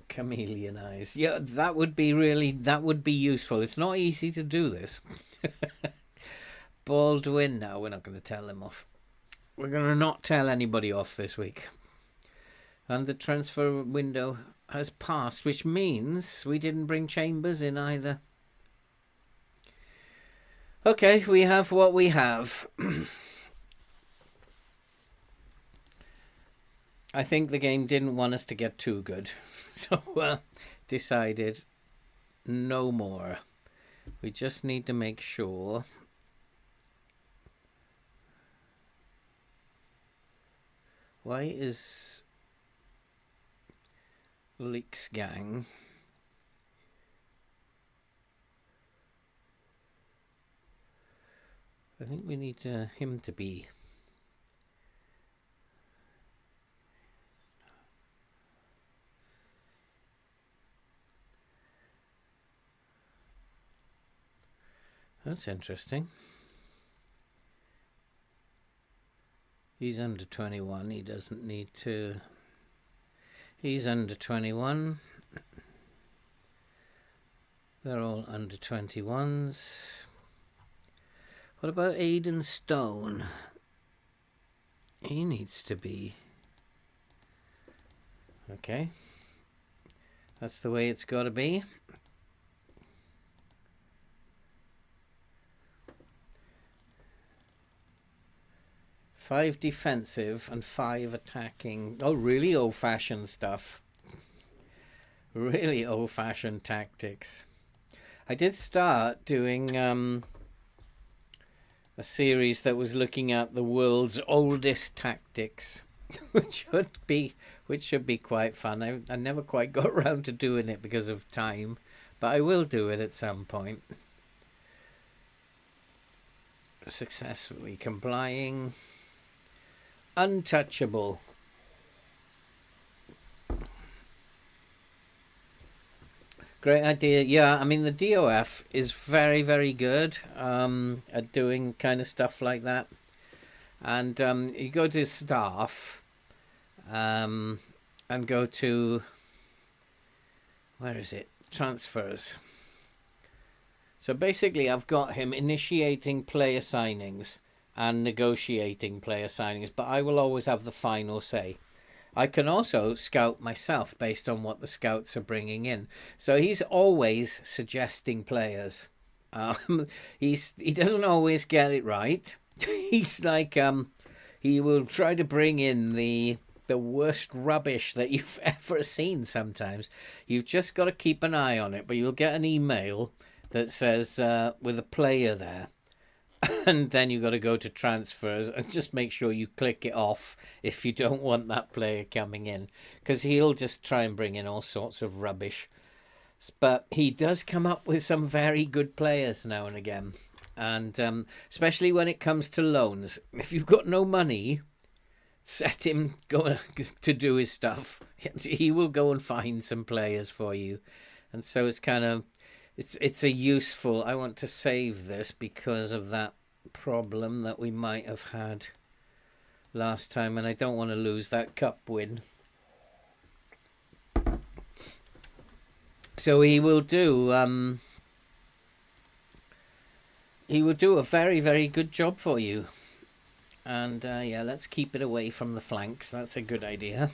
Chameleon eyes. Yeah, that would be useful. It's not easy to do this. Baldwin. No, we're not going to tell him off. We're going to not tell anybody off this week. And the transfer window has passed, which means we didn't bring Chambers in either. Okay, we have what we have. I think the game didn't want us to get too good. So decided no more. We just need to make sure. Why is Leaks Gang? I think we need him to be. That's interesting. He's under 21. He doesn't need to. He's under 21. They're all under 21s. What about Aidan Stone? He needs to be. Okay. That's the way it's got to be. Five defensive and 5 attacking. Oh, really old-fashioned stuff. Really old-fashioned tactics. I did start doing a series that was looking at the world's oldest tactics, which should be quite fun. I never quite got around to doing it because of time, but I will do it at some point. Successfully complying. Untouchable. Great idea. Yeah, I mean, the DOF is very, very good at doing kind of stuff like that. And you go to staff and go to, where is it? Transfers. So basically, I've got him initiating player signings and negotiating player signings, but I will always have the final say. I can also scout myself based on what the scouts are bringing in. So he's always suggesting players. He doesn't always get it right. He's like he will try to bring in the worst rubbish that you've ever seen. Sometimes you've just got to keep an eye on it, but you'll get an email that says with a player there. And then you've got to go to transfers and just make sure you click it off if you don't want that player coming in. Because he'll just try and bring in all sorts of rubbish. But he does come up with some very good players now and again. And especially when it comes to loans. If you've got no money, set him go to do his stuff. He will go and find some players for you. And so it's kind of... It's a useful... I want to save this because of that problem that we might have had last time, and I don't want to lose that cup win. So he will do a very, very good job for you. And yeah, let's keep it away from the flanks. That's a good idea.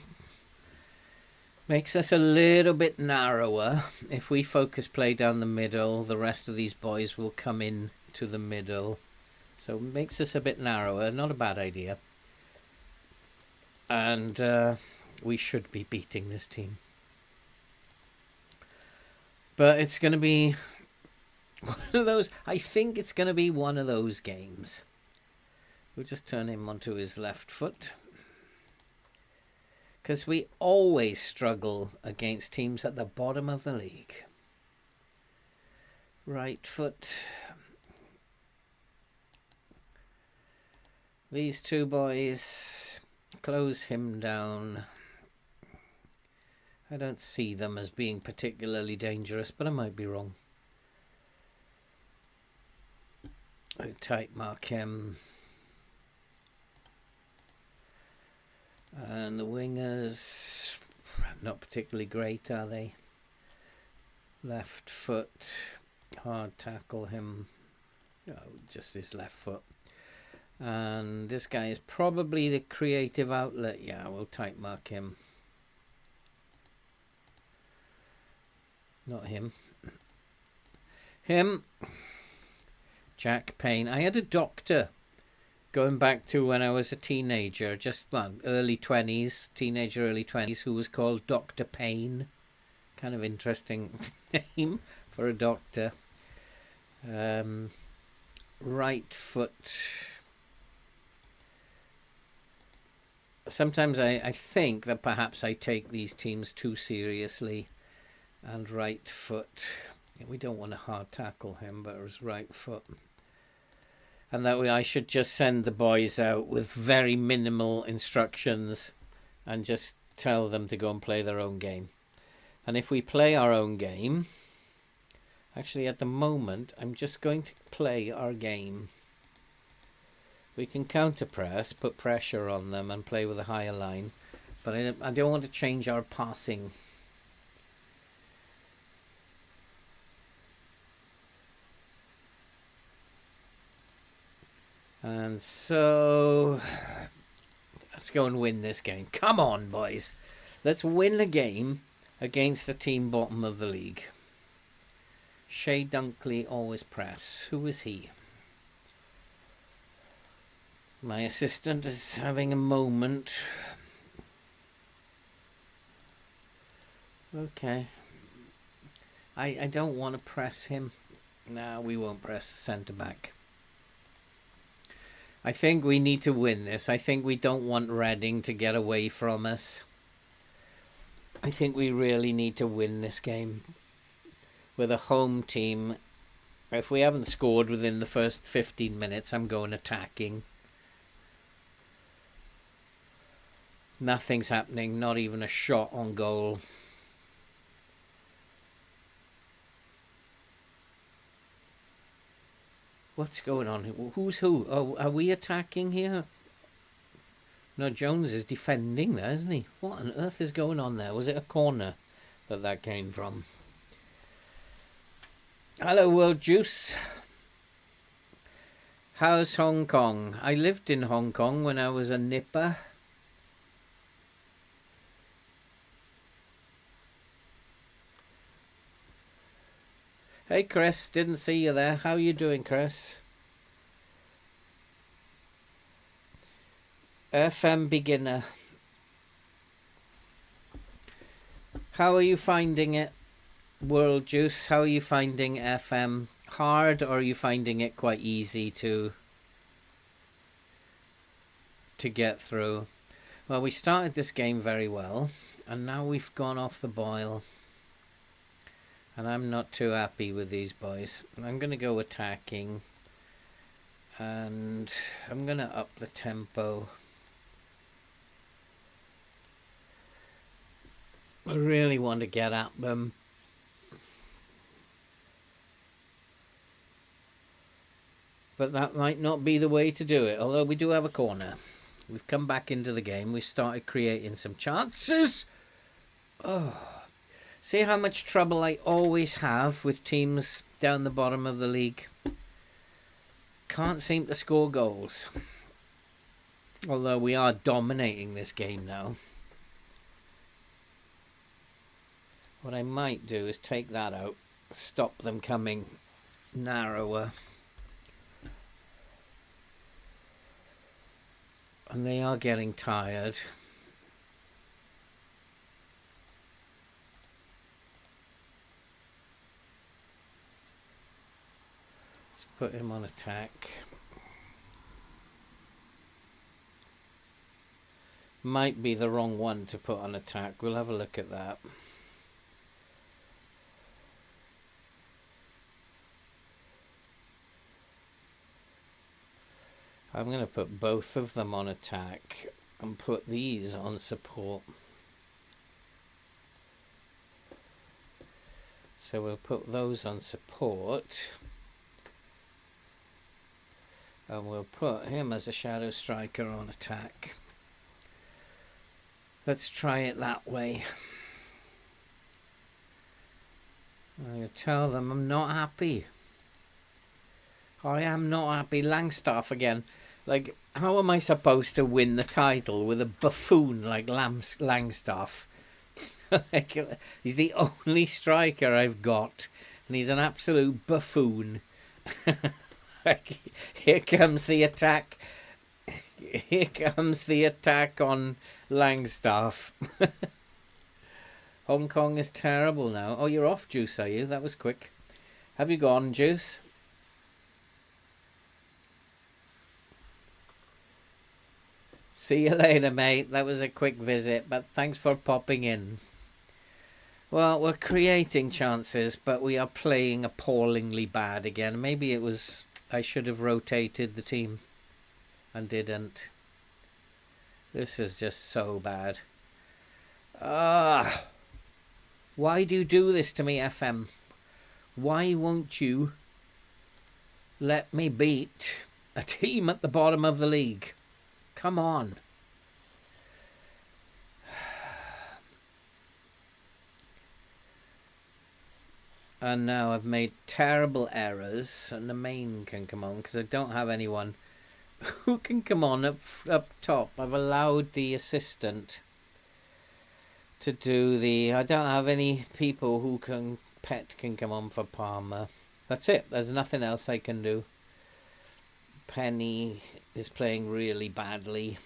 Makes us a little bit narrower. If we focus play down the middle, the rest of these boys will come in to the middle. So makes us a bit narrower. Not a bad idea. And we should be beating this team. But it's going to be one of those... I think it's going to be one of those games. We'll just turn him onto his left foot. Because we always struggle against teams at the bottom of the league. Right foot. These two boys, close him down. I don't see them as being particularly dangerous, but I might be wrong. I tight mark him. And the wingers, not particularly great, are they? Left foot, hard tackle him. Oh, just his left foot. And this guy is probably the creative outlet. Yeah, we'll type mark him. Not him. Him. Jack Payne. I had a doctor going back to when I was a teenager, just early 20s, teenager, early 20s, who was called Dr. Payne. Kind of interesting name for a doctor. Right foot. Sometimes I think that perhaps I take these teams too seriously. And right foot. We don't want to hard tackle him, but it was right foot. And that way I should just send the boys out with very minimal instructions and just tell them to go and play their own game. And if we play our own game, actually at the moment, I'm just going to play our game. We can counter press, put pressure on them and play with a higher line. But I don't want to change our passing. And so, let's go and win this game. Come on, boys. Let's win a game against a team bottom of the league. Shea Dunkley always press. Who is he? My assistant is having a moment. Okay. I don't want to press him. No, we won't press the centre back. I think we need to win this. I think we don't want Reading to get away from us. I think we really need to win this game. With a home team, if we haven't scored within the first 15 minutes, I'm going attacking. Nothing's happening, not even a shot on goal. What's going on? Who's who? Oh, are we attacking here? No, Jones is defending there, isn't he? What on earth is going on there? Was it a corner that came from? Hello, World Juice. How's Hong Kong? I lived in Hong Kong when I was a nipper. Hey Chris, didn't see you there. How are you doing, Chris? FM beginner. How are you finding it, World Juice? How are you finding FM? Hard, or are you finding it quite easy to get through? Well, we started this game very well, and now we've gone off the boil. And I'm not too happy with these boys. I'm going to go attacking. And I'm going to up the tempo. I really want to get at them. But that might not be the way to do it. Although we do have a corner. We've come back into the game. We started creating some chances. Oh. See how much trouble I always have with teams down the bottom of the league? Can't seem to score goals. Although we are dominating this game now. What I might do is take that out. Stop them coming narrower. And they are getting tired. Put him on attack. Might be the wrong one to put on attack. We'll have a look at that. I'm going to put both of them on attack and put these on support. So we'll put those on support. And we'll put him as a shadow striker on attack. Let's try it that way. I'm going to tell them I'm not happy. I am not happy. Langstaff again. Like, how am I supposed to win the title with a buffoon like Langstaff? Like, he's the only striker I've got, and he's an absolute buffoon. Like, here comes the attack. Here comes the attack on Langstaff. Hong Kong is terrible now. Oh, you're off, Juice, are you? That was quick. Have you gone, Juice? See you later, mate. That was a quick visit, but thanks for popping in. Well, we're creating chances, but we are playing appallingly bad again. Maybe it was... I should have rotated the team and didn't. This is just so bad. Why do you do this to me, FM? Why won't you let me beat a team at the bottom of the league? Come on. And now I've made terrible errors, and the main can come on because I don't have anyone who can come on up top. I've allowed the assistant to do the... I don't have any people who can... Pet can come on for Palmer. That's it. There's nothing else I can do. Penny is playing really badly.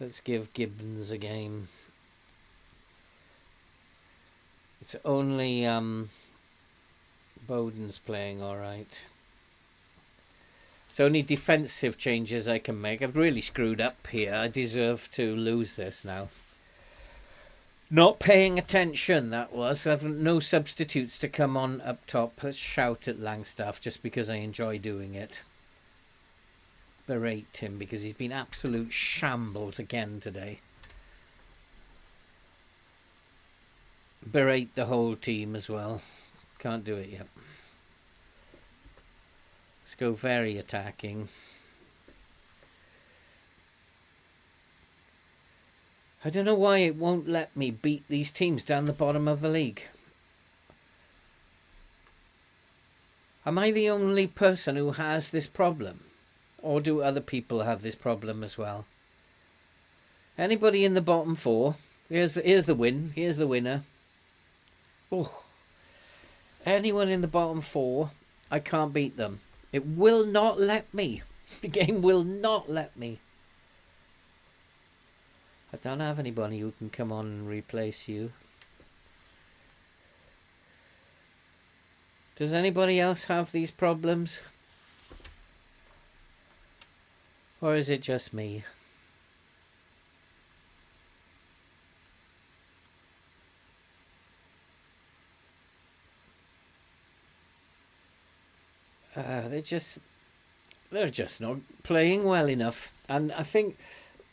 Let's give Gibbons a game. It's only Bowden's playing all right. It's only defensive changes I can make. I've really screwed up here. I deserve to lose this now. Not paying attention, that was. I've no substitutes to come on up top. Let's shout at Langstaff just because I enjoy doing it. Berate him because he's been absolute shambles again today. Berate the whole team as well. Can't do it yet. Let's go very attacking. I don't know why it won't let me beat these teams down the bottom of the league. Am I the only person who has this problem? Or do other people have this problem as well? Anybody in the bottom four? Here's the win. Here's the winner. Oh, anyone in the bottom four, I can't beat them. It will not let me. The game will not let me. I don't have anybody who can come on and replace you. Does anybody else have these problems? Or is it just me? They're just not playing well enough. And I think,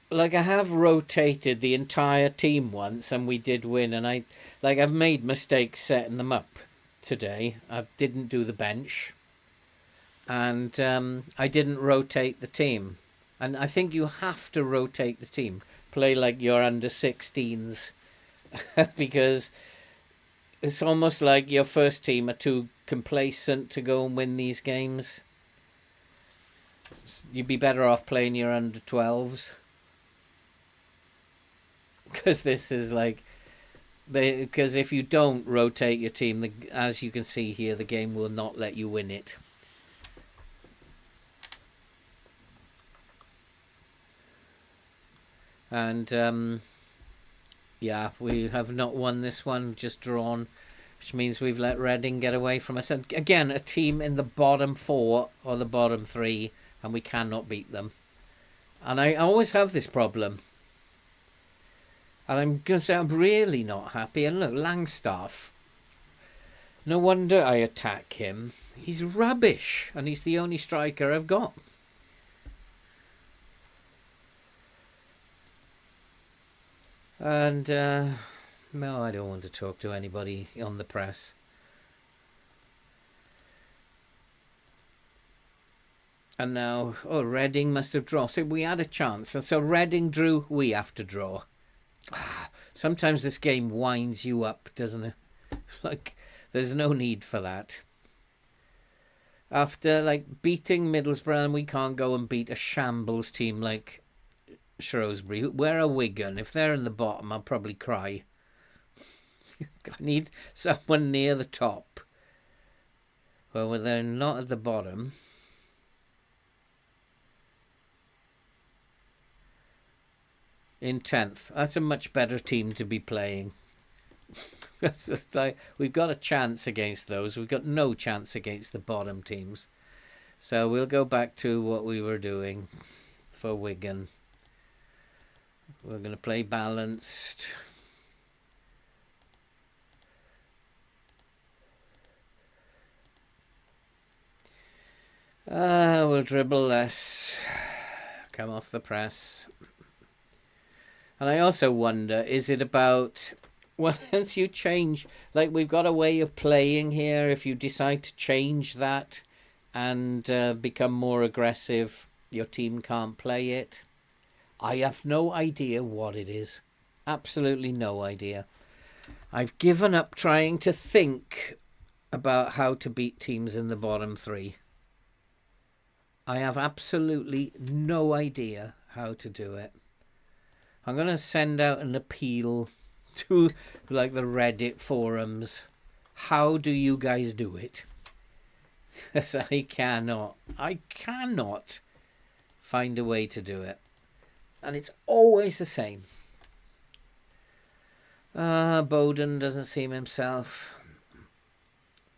like, I have rotated the entire team once and we did win, and I've made mistakes setting them up today. I didn't do the bench, and I didn't rotate the team. And I think you have to rotate the team. Play like you're under 16s because it's almost like your first team are too complacent to go and win these games. You'd be better off playing your under 12s. Because this is like... Because if you don't rotate your team, as you can see here, the game will not let you win it. And, yeah, we have not won this one, just drawn, which means we've let Reading get away from us. And again, a team in the bottom four or the bottom three, and we cannot beat them. And I always have this problem. And I'm going to say I'm really not happy. And look, Langstaff. No wonder I attack him. He's rubbish. And he's the only striker I've got. And, no, I don't want to talk to anybody on the press. And now, oh, Reading must have drawn. So we had a chance. And so Reading drew, we have to draw. Sometimes this game winds you up, doesn't it? Like, there's no need for that. After like beating Middlesbrough, and we can't go and beat a shambles team like Shrewsbury. We're a Wigan. If they're in the bottom, I'll probably cry. I need someone near the top. Well, they're not at the bottom. In 10th. That's a much better team to be playing. That's just like, we've got a chance against those. We've got no chance against the bottom teams. So we'll go back to what we were doing for Wigan. We're going to play balanced. We'll dribble less. Come off the press. And I also wonder, is it about, well, once you change, like we've got a way of playing here, if you decide to change that and become more aggressive, your team can't play it. I have no idea what it is. Absolutely no idea. I've given up trying to think about how to beat teams in the bottom three. I have absolutely no idea how to do it. I'm going to send out an appeal to like the Reddit forums. How do you guys do it? Because I cannot find a way to do it. And it's always the same. Bowden doesn't seem himself.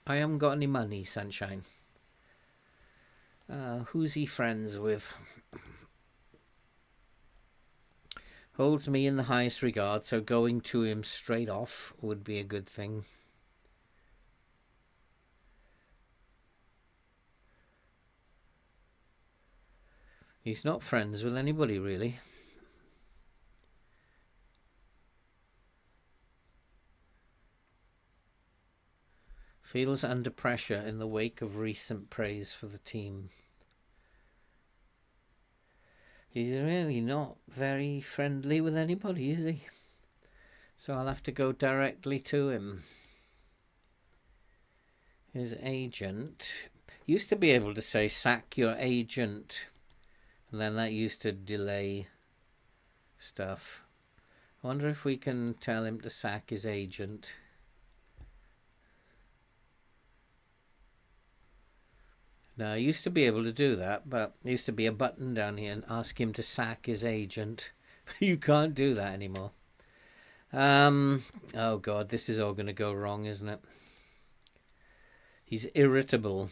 I haven't got any money, sunshine. Who's he friends with? Holds me in the highest regard, so going to him straight off would be a good thing. He's not friends with anybody, really. Feels under pressure in the wake of recent praise for the team. He's really not very friendly with anybody, is he? So I'll have to go directly to him. His agent used to be able to say, sack your agent. And then that used to delay stuff. I wonder if we can tell him to sack his agent. Now, I used to be able to do that, but there used to be a button down here and ask him to sack his agent. You can't do that anymore. Oh, God, this is all going to go wrong, isn't it? He's irritable.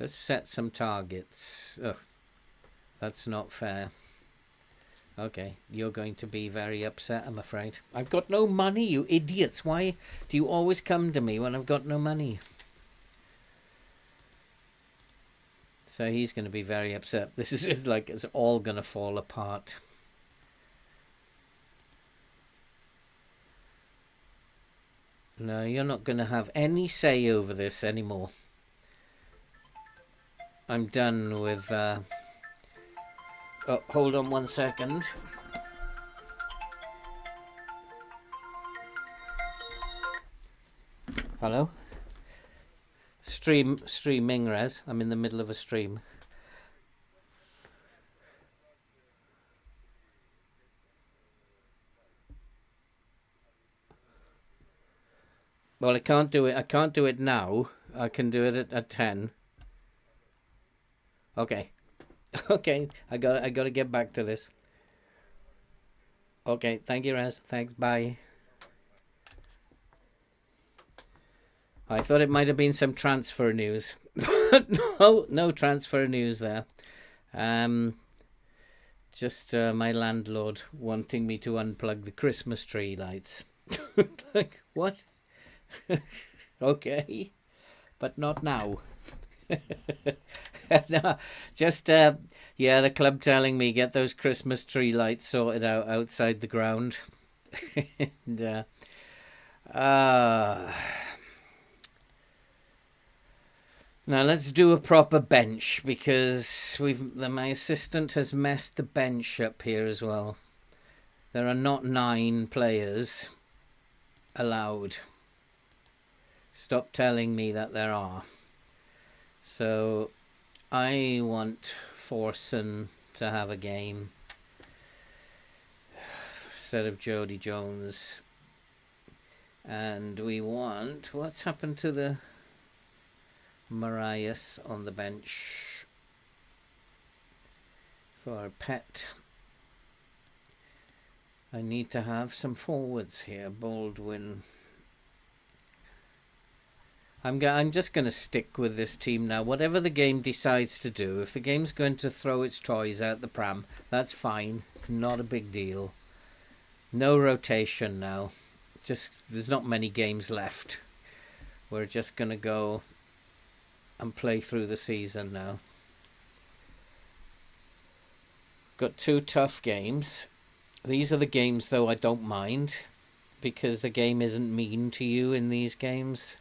Let's set some targets. Ugh, that's not fair. Okay, you're going to be very upset, I'm afraid. I've got no money, you idiots. Why do you always come to me when I've got no money? So he's going to be very upset. This is just like it's all going to fall apart. No, you're not going to have any say over this anymore. I'm done with... Oh, hold on 1 second. Hello? Streaming, Res. I'm in the middle of a stream. Well, I can't do it. I can't do it now. I can do it at 10. Okay. Okay, I got to get back to this. Okay, thank you, Raz. Thanks, bye. I thought it might have been some transfer news. But no transfer news there. Just my landlord wanting me to unplug the Christmas tree lights. Like, what? Okay, but not now. No, just yeah, the club telling me get those Christmas tree lights sorted out outside the ground. And now let's do a proper bench, because my assistant has messed the bench up here as well. There are not 9 players. allowed. Stop telling me that there are. So I want Forsen to have a game instead of Jody Jones. And we want... What's happened to the Marias on the bench for Pet? I need to have some forwards here. Baldwin. I'm just going to stick with this team now. Whatever the game decides to do, if the game's going to throw its toys out the pram, that's fine. It's not a big deal. No rotation now. Just, there's not many games left. We're just going to go and play through the season now. Got 2 tough games. These are the games, though, I don't mind, because the game isn't mean to you in these games.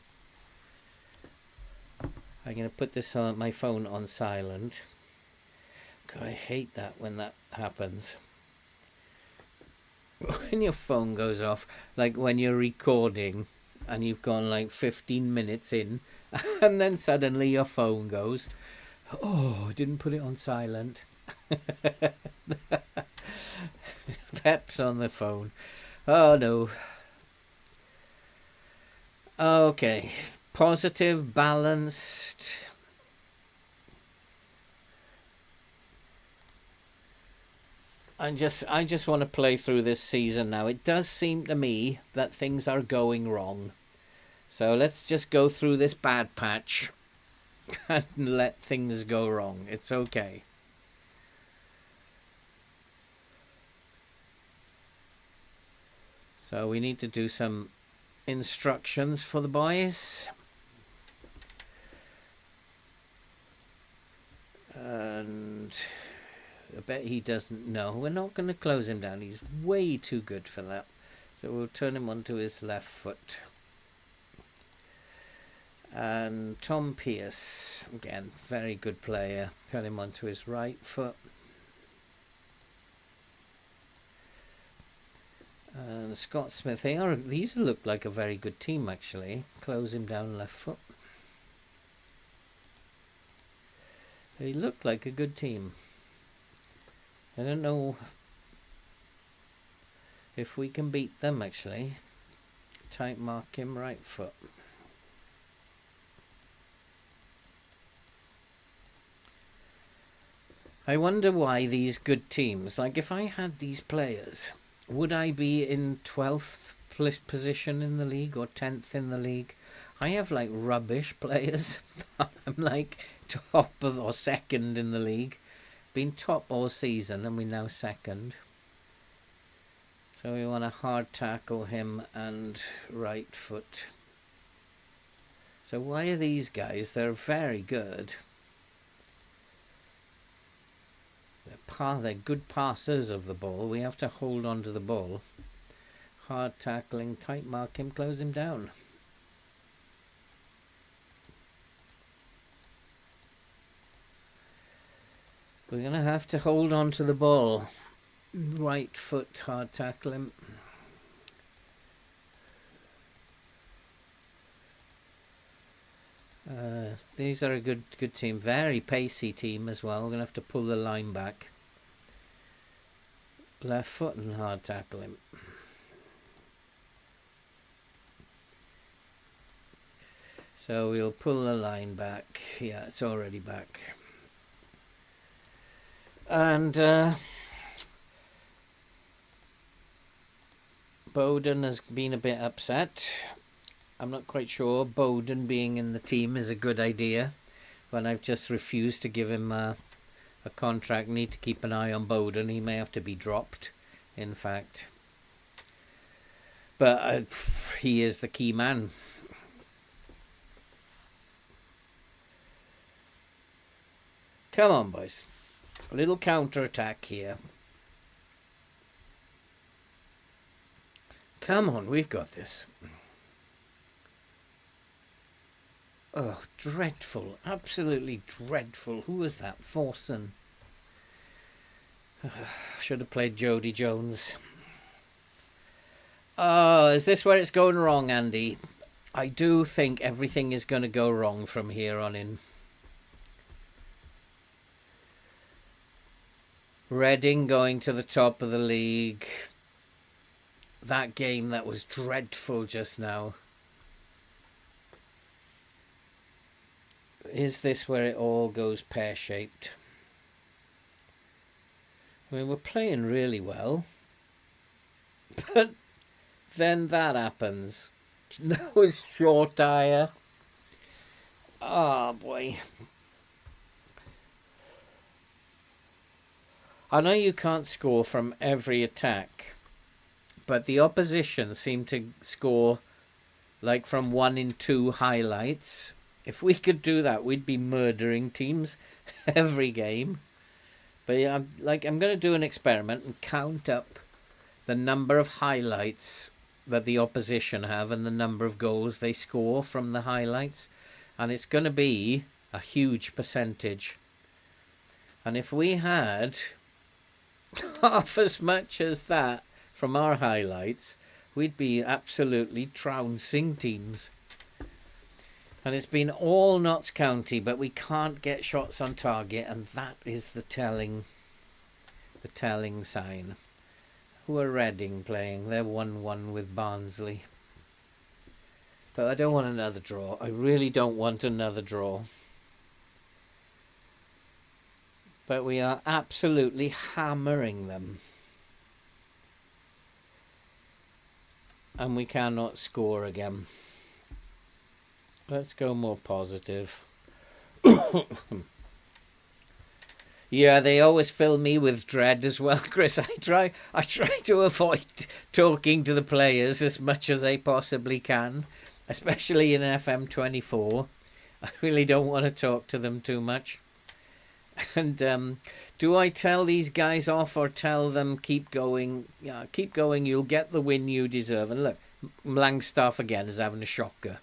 I'm going to put this on my phone on silent. God, I hate that when that happens. When your phone goes off, like when you're recording and you've gone like 15 minutes in, and then suddenly your phone goes, oh, I didn't put it on silent. Pep's on the phone. Oh no. Okay. Positive, balanced. I just want to play through this season now. It does seem to me that things are going wrong. So let's just go through this bad patch and let things go wrong. It's okay. So we need to do some instructions for the boys. And I bet he doesn't know. We're not going to close him down. He's way too good for that. So we'll turn him onto his left foot. And Tom Pierce, again, very good player. Turn him onto his right foot. And Scott Smith, these look like a very good team actually. Close him down left foot. They look like a good team. I don't know if we can beat them actually. Tight mark him right foot. I wonder why these good teams, like if I had these players, would I be in 12th position in the league or 10th in the league? I have like rubbish players. I'm like top of or second in the league. Been top all season and we're now second. So we want to hard tackle him and right foot. So why are these guys? They're very good. They're good passers of the ball. We have to hold on to the ball. Hard tackling, tight mark him, close him down. We're going to have to hold on to the ball. Right foot, hard tackle him. These are a good team. Very pacey team as well. We're going to have to pull the line back. Left foot and hard tackle him. So we'll pull the line back. Yeah, it's already back. And Bowden has been a bit upset. I'm not quite sure Bowden being in the team is a good idea when I've just refused to give him a contract. Need to keep an eye on Bowden. He may have to be dropped, in fact. But he is the key man. Come on, boys. A little counter-attack here. Come on, we've got this. Oh, dreadful. Absolutely dreadful. Who was that? Forsen. Should have played Jody Jones. Oh, is this where it's going wrong, Andy? I do think everything is going to go wrong from here on in. Reading going to the top of the league. That game that was dreadful just now. Is this where it all goes pear-shaped? I mean, we're playing really well. But then that happens. That was short tire. Oh, boy. I know you can't score from every attack, but the opposition seem to score like from 1 in 2 highlights. If we could do that, we'd be murdering teams every game. But yeah, I'm going to do an experiment and count up the number of highlights that the opposition have and the number of goals they score from the highlights. And it's going to be a huge percentage. And if we had half as much as that from our highlights, we'd be absolutely trouncing teams. And it's been all Notts County, but we can't get shots on target, and that is the telling sign. Who are Reading playing? They're 1-1 with Barnsley. But I don't want another draw. I really don't want another draw. But we are absolutely hammering them. And we cannot score again. Let's go more positive. Yeah, they always fill me with dread as well, Chris. I try to avoid talking to the players as much as I possibly can, especially in FM24. I really don't want to talk to them too much. And do I tell these guys off or tell them keep going? Yeah, keep going. You'll get the win you deserve. And look, Langstaff again is having a shocker.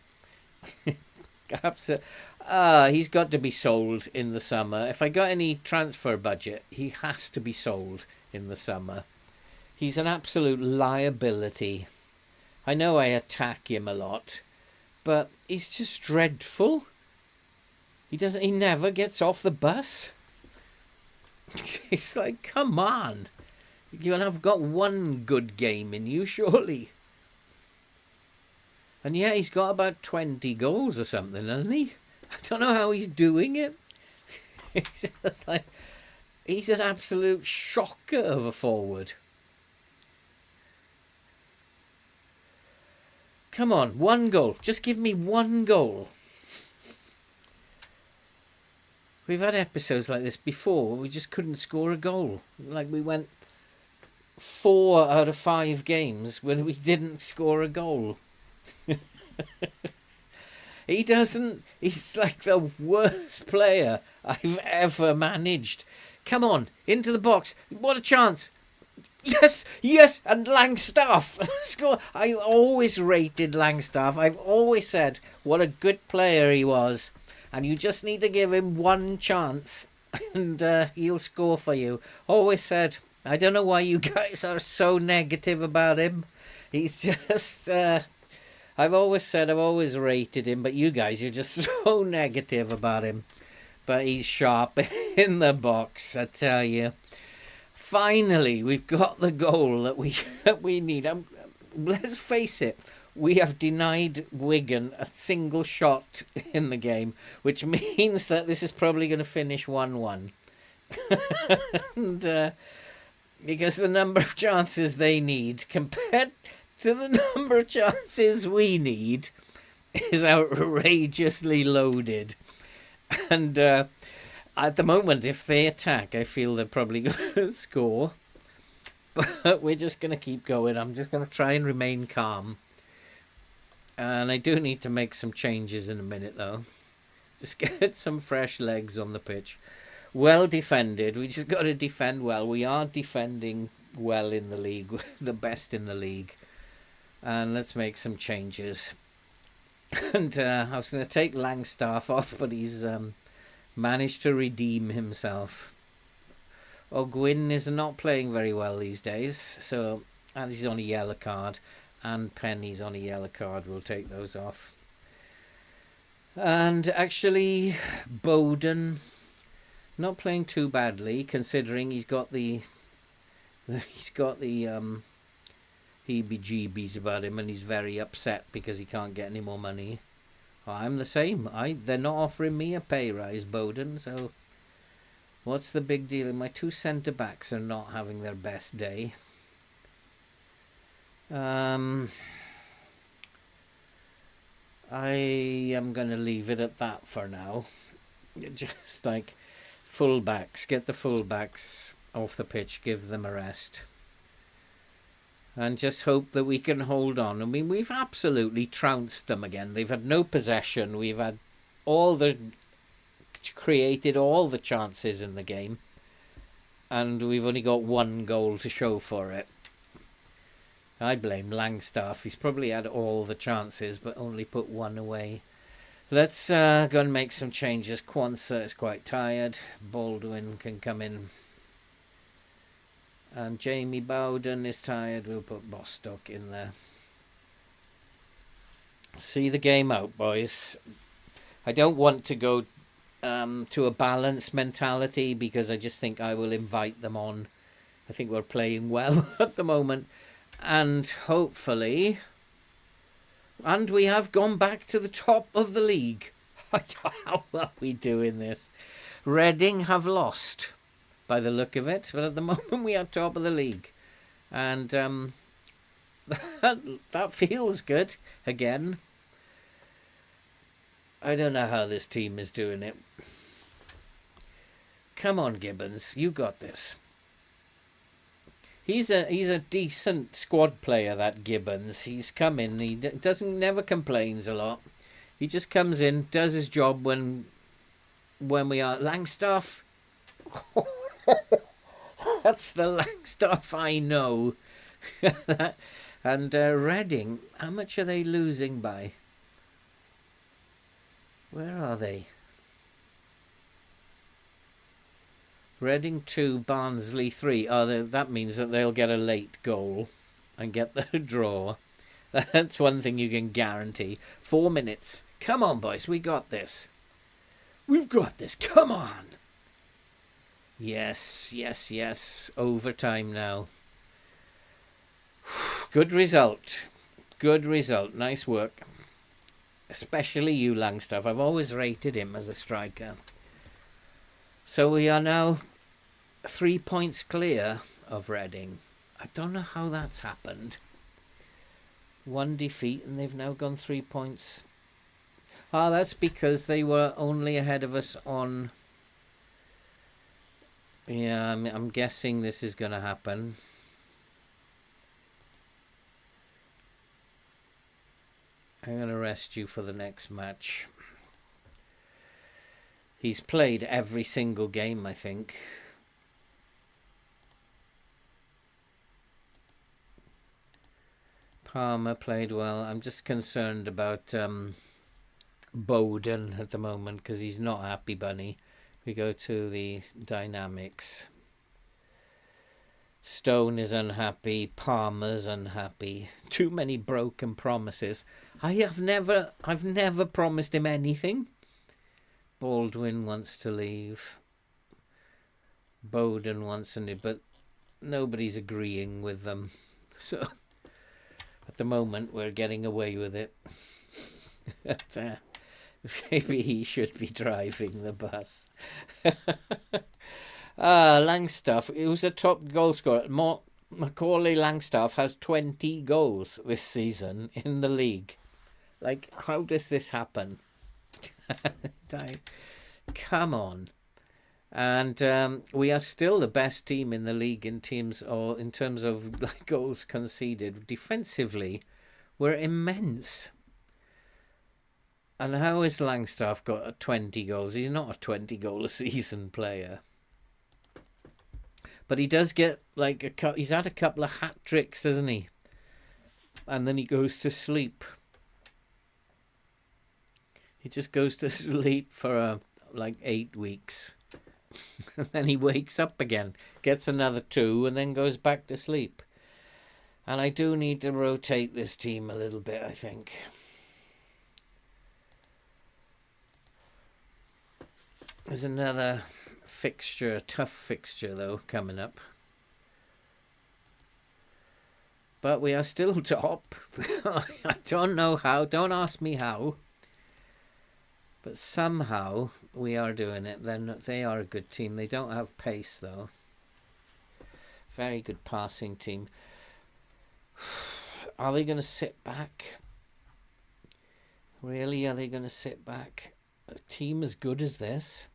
He's got to be sold in the summer. If I got any transfer budget, he has to be sold in the summer. He's an absolute liability. I know I attack him a lot, but he's just dreadful. He never gets off the bus. It's like, come on. I've got one good game in you, surely. And yeah, he's got about 20 goals or something, hasn't he? I don't know how he's doing it. It's just like, he's an absolute shocker of a forward. Come on, 1 goal. Just give me 1 goal. We've had episodes like this before where we just couldn't score a goal. Like we went 4 out of 5 games when we didn't score a goal. He's like the worst player I've ever managed. Come on, into the box. What a chance. Yes, and Langstaff. Score. I always rated Langstaff. I've always said what a good player he was. And you just need to give him 1 chance and he'll score for you. Always said. I don't know why you guys are so negative about him. He's just... I've always rated him, but you guys, you're just so negative about him. But he's sharp in the box, I tell you. Finally, we've got the goal that we need. Let's face it, we have denied Wigan a single shot in the game, which means that this is probably going to finish 1-1. And because the number of chances they need compared to the number of chances we need is outrageously loaded. And at the moment, if they attack, I feel they're probably going to score. But we're just going to keep going. I'm just going to try and remain calm. And I do need to make some changes in a minute, though. Just get some fresh legs on the pitch. Well defended. We just got to defend well. We are defending well in the league. The best in the league. And let's make some changes. And I was going to take Langstaff off, but he's managed to redeem himself. O'Gwyn is not playing very well these days, and he's on a yellow card. and Penny's on a yellow card. We'll take those off. And actually, Bowden not playing too badly, considering he's got the heebie-jeebies about him, and he's very upset because he can't get any more money. I'm the same. They're not offering me a pay rise, Bowden, so what's the big deal? My two centre-backs are not having their best day. I am going to leave it at that for now. Just like full-backs. Get the full-backs off the pitch. Give them a rest. And just hope that we can hold on. I mean, we've absolutely trounced them again. They've had no possession. We've had created all the chances in the game. And we've only got one goal to show for it. I blame Langstaff. He's probably had all the chances, but only put one away. Let's go and make some changes. Kwanzaa is quite tired. Baldwin can come in. And Jamie Bowden is tired. We'll put Bostock in there. See the game out, boys. I don't want to go to a balanced mentality because I just think I will invite them on. I think we're playing well at the moment. And hopefully... And we have gone back to the top of the league. How are we doing this? Reading have lost, by the look of it. But at the moment we are top of the league. And that feels good again. I don't know how this team is doing it. Come on, Gibbons. You got this. He's a decent squad player, that Gibbons. He's come in. He never complains a lot. He just comes in, does his job when we are... Langstaff. That's the Langstaff I know. And Reading, how much are they losing by? Where are they? Reading 2, Barnsley 3. Oh, that means that they'll get a late goal and get the draw. That's one thing you can guarantee. 4 minutes. Come on, boys. We got this. We've got this. Come on. Yes, yes, yes. Overtime now. Good result. Good result. Nice work. Especially you, Langstaff. I've always rated him as a striker. So we are now 3 points clear of Reading. I don't know how that's happened. One defeat and they've now gone 3 points. Ah, that's because they were only ahead of us on... Yeah, I'm guessing this is going to happen. I'm going to rest you for the next match. He's played every single game, I think. Palmer played well. I'm just concerned about Bowden at the moment because he's not happy, Bunny. We go to the dynamics. Stone is unhappy. Palmer's unhappy. Too many broken promises. I've never promised him anything. Baldwin wants to leave. Bowden wants to leave, but nobody's agreeing with them. So at the moment we're getting away with it. Maybe he should be driving the bus. Langstaff, who's a top goal scorer. Macaulay Langstaff has 20 goals this season in the league. Like, how does this happen? Come on. And we are still the best team in the league in terms of like, goals conceded. Defensively, we're immense. And how has Langstaff got 20 goals? He's not a 20-goal-a-season player. But he does get, like, he's had a couple of hat-tricks, hasn't he? And then he goes to sleep. He just goes to sleep for, 8 weeks. And then he wakes up again, gets another 2, and then goes back to sleep. And I do need to rotate this team a little bit, I think. There's another fixture, tough fixture though, coming up. But we are still top. I don't know how. Don't ask me how. But somehow we are doing it. They are a good team. They don't have pace though. Very good passing team. Are they going to sit back? Really? Are they going to sit back? A team as good as this?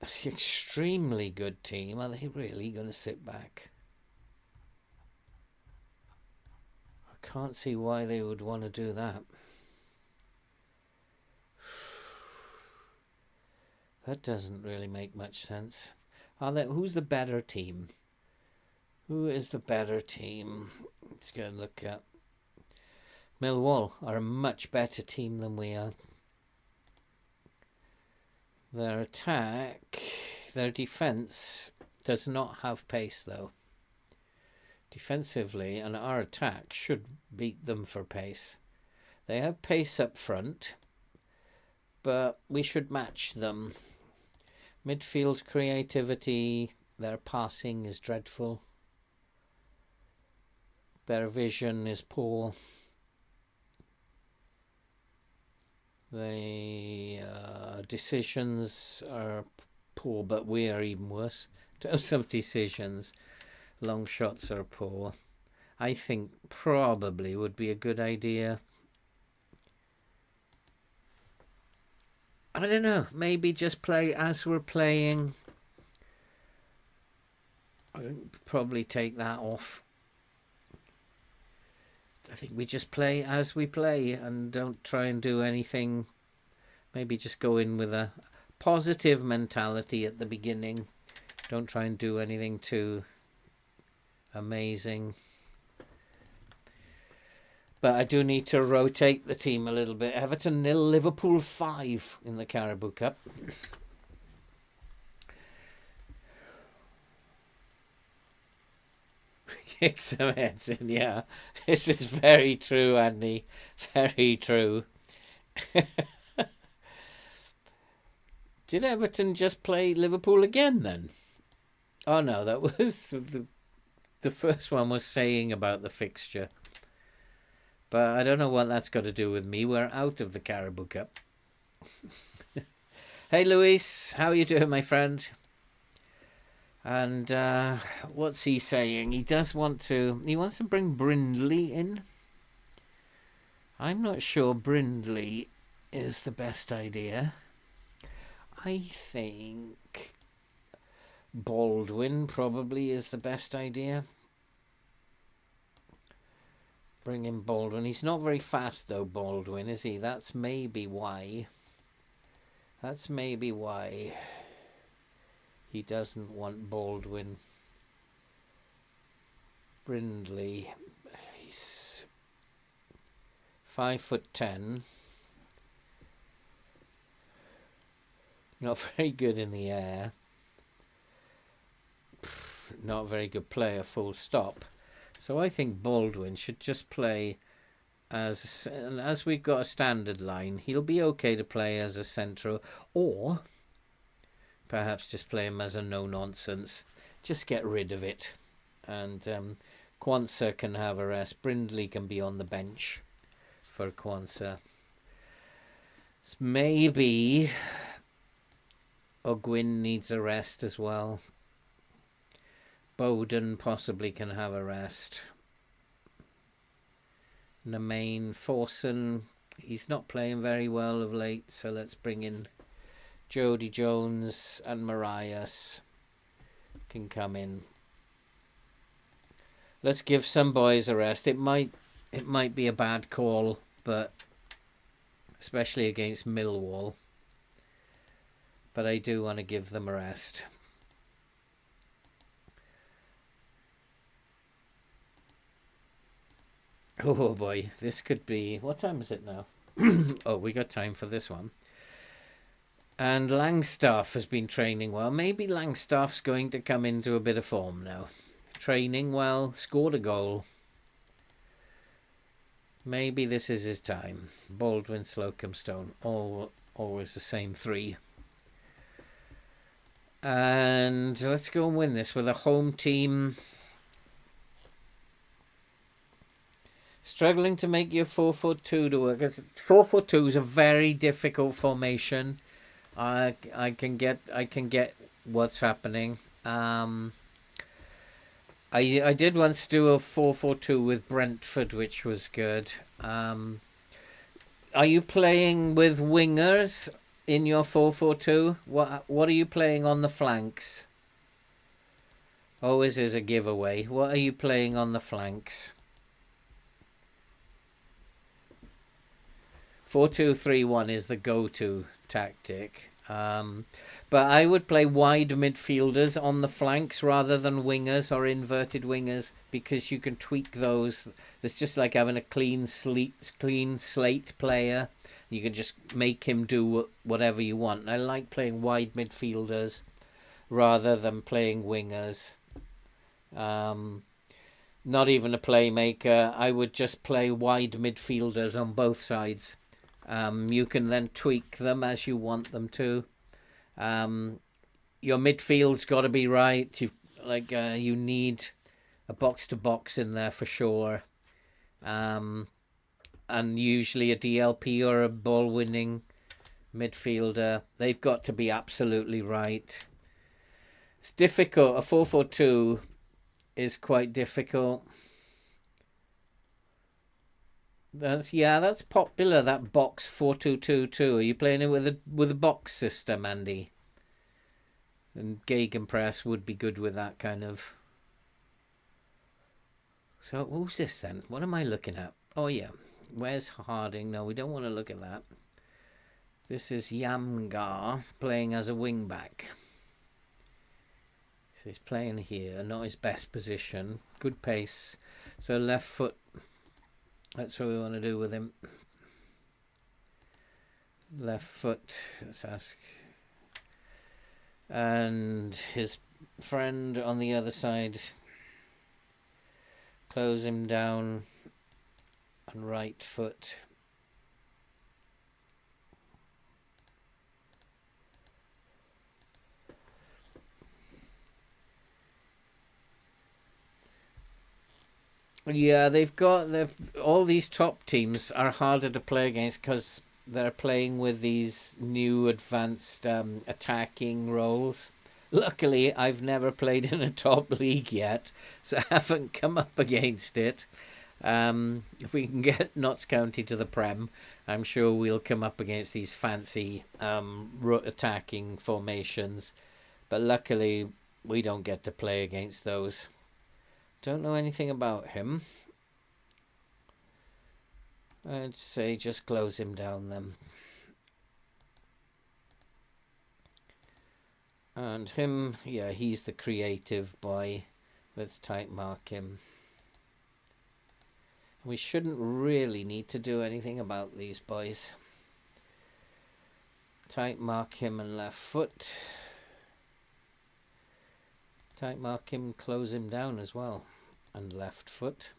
An extremely good team. Are they really going to sit back? I can't see why they would want to do that. That doesn't really make much sense. Who's the better team? Who is the better team? Let's go and look at. Millwall are a much better team than we are. Their attack, their defense does not have pace though. Defensively, and our attack should beat them for pace. They have pace up front, but we should match them. Midfield creativity, their passing is dreadful. Their vision is poor. The decisions are poor, but we are even worse. In terms of decisions, long shots are poor. I think probably would be a good idea. I don't know, maybe just play as we're playing. I would probably take that off. I think we just play as we play and don't try and do anything. Maybe just go in with a positive mentality at the beginning. Don't try and do anything too amazing. But I do need to rotate the team a little bit. Everton 0, Liverpool 5 in the Carabao Cup. Kick some heads in, yeah. This is very true, Andy. Very true. Did Everton just play Liverpool again then? Oh no, that was the first one was saying about the fixture. But I don't know what that's got to do with me. We're out of the Carabao Cup. Hey, Luis. How are you doing, my friend? And what's he saying? He wants to bring Brindley in. I'm not sure Brindley is the best idea. I think Baldwin probably is the best idea. Bring in Baldwin. He's not very fast though, Baldwin, is he? That's maybe why. He doesn't want Baldwin. Brindley. He's 5'10". Not very good in the air. Not a very good player, full stop. So I think Baldwin should just play as we've got a standard line. He'll be okay to play as a central, or perhaps just play him as a no-nonsense. Just get rid of it. And Quansah can have a rest. Brindley can be on the bench for Quansah. Maybe O'Gwyn needs a rest as well. Bowden possibly can have a rest. Nemain, Forson, he's not playing very well of late, so let's bring in Jody Jones and Marias can come in. Let's give some boys a rest. It might be a bad call, but especially against Millwall. But I do want to give them a rest. Oh boy, this could be... What time is it now? Oh, we got time for this one. And Langstaff has been training well. Maybe Langstaff's going to come into a bit of form now. training well, scored a goal. Maybe this is his time. Baldwin, Slocum, Stone, always the same three. And let's go and win this with a home team. Struggling to make your 4-4-2 to work. 4-4-2 is a very difficult formation. I can get what's happening. I did once do a 4-4-2 with Brentford, which was good. Are you playing with wingers in your 4-4-2? What are you playing on the flanks? Always is a giveaway. What are you playing on the flanks? 4-2-3-1 is the go-to tactic. But I would play wide midfielders on the flanks rather than wingers or inverted wingers, because you can tweak those. It's just like having a clean slate player. You can just make him do whatever you want. And I like playing wide midfielders rather than playing wingers. Not even a playmaker. I would just play wide midfielders on both sides. You can then tweak them as you want them to. Your midfield's got to be right. You need a box-to-box in there for sure. And usually a DLP or a ball-winning midfielder. They've got to be absolutely right. It's difficult. A 4-4-2 is quite difficult. That's popular, that box 4-2-2-2. Are you playing it with a box system, Andy? And Gegenpress would be good with that kind of. So who's this then? What am I looking at? Oh yeah, where's Harding? No, we don't want to look at that. This is Yamgar playing as a wing back. So he's playing here, not his best position. Good pace. So left foot. That's what we want to do with him. Left foot, let's ask. And his friend on the other side. Close him down. And right foot. Yeah, all these top teams are harder to play against because they're playing with these new advanced attacking roles. Luckily, I've never played in a top league yet, so I haven't come up against it. If we can get Notts County to the Prem, I'm sure we'll come up against these fancy attacking formations. But luckily, we don't get to play against those. Don't know anything about him. I'd say just close him down then. And him, yeah, he's the creative boy. Let's type mark him. We shouldn't really need to do anything about these boys. Type mark him and left foot. Type mark him, close him down as well, and left foot.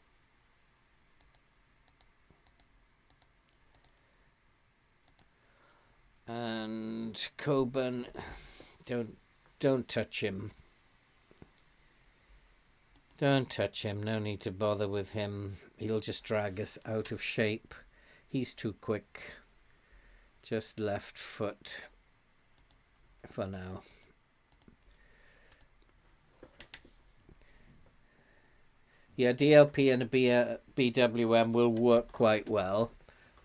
And Coburn, don't touch him. Don't touch him. No need to bother with him. He'll just drag us out of shape. He's too quick. Just left foot for now. Yeah, DLP and a BWM will work quite well.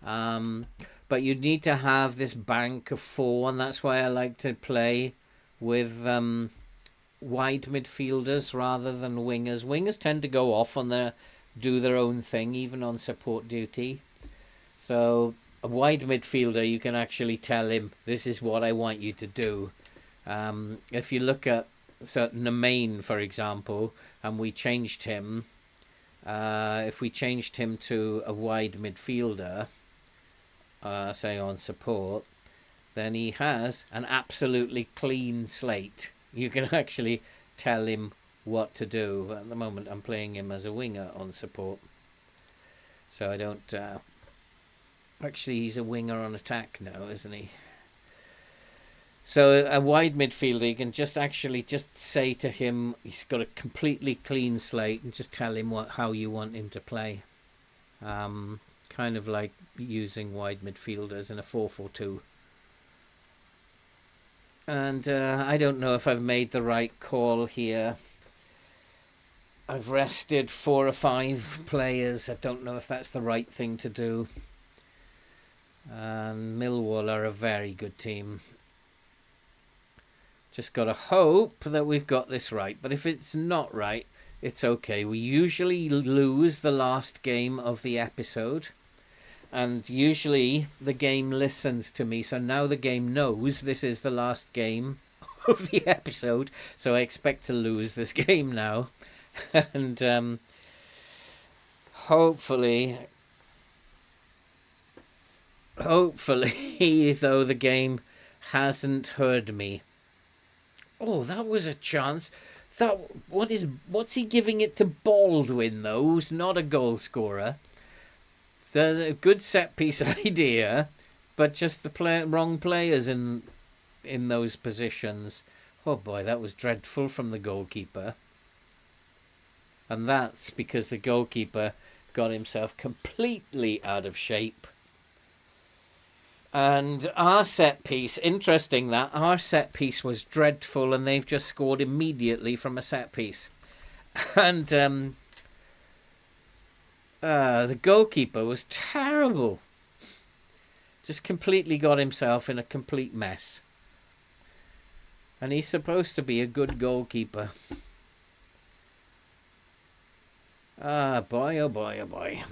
But you need to have this bank of 4, and that's why I like to play with wide midfielders rather than wingers. Wingers tend to go off on do their own thing, even on support duty. So a wide midfielder, you can actually tell him, this is what I want you to do. If you look at Nemain, for example, and we changed him, if we changed him to a wide midfielder, say on support, then he has an absolutely clean slate. You can actually tell him what to do. At the moment, I'm playing him as a winger on support. So I don't... actually, he's a winger on attack now, isn't he? So a wide midfielder, you can just say to him, he's got a completely clean slate, and just tell him how you want him to play. Kind of like using wide midfielders in a 4-4-2. And I don't know if I've made the right call here. I've rested 4 or 5 players. I don't know if that's the right thing to do. Millwall are a very good team. Just got to hope that we've got this right. But if it's not right, it's okay. We usually lose the last game of the episode. And usually the game listens to me. So now the game knows this is the last game of the episode. So I expect to lose this game now. And hopefully, though, the game hasn't heard me. Oh, that was a chance. What's he giving it to Baldwin, though, who's not a goal scorer? There's a good set piece idea, but just the wrong players in those positions. Oh boy, that was dreadful from the goalkeeper. And that's because the goalkeeper got himself completely out of shape. And our set piece, interesting that, our set piece was dreadful, and they've just scored immediately from a set piece. And the goalkeeper was terrible. Just completely got himself in a complete mess. And he's supposed to be a good goalkeeper. Ah, boy, oh boy, oh boy.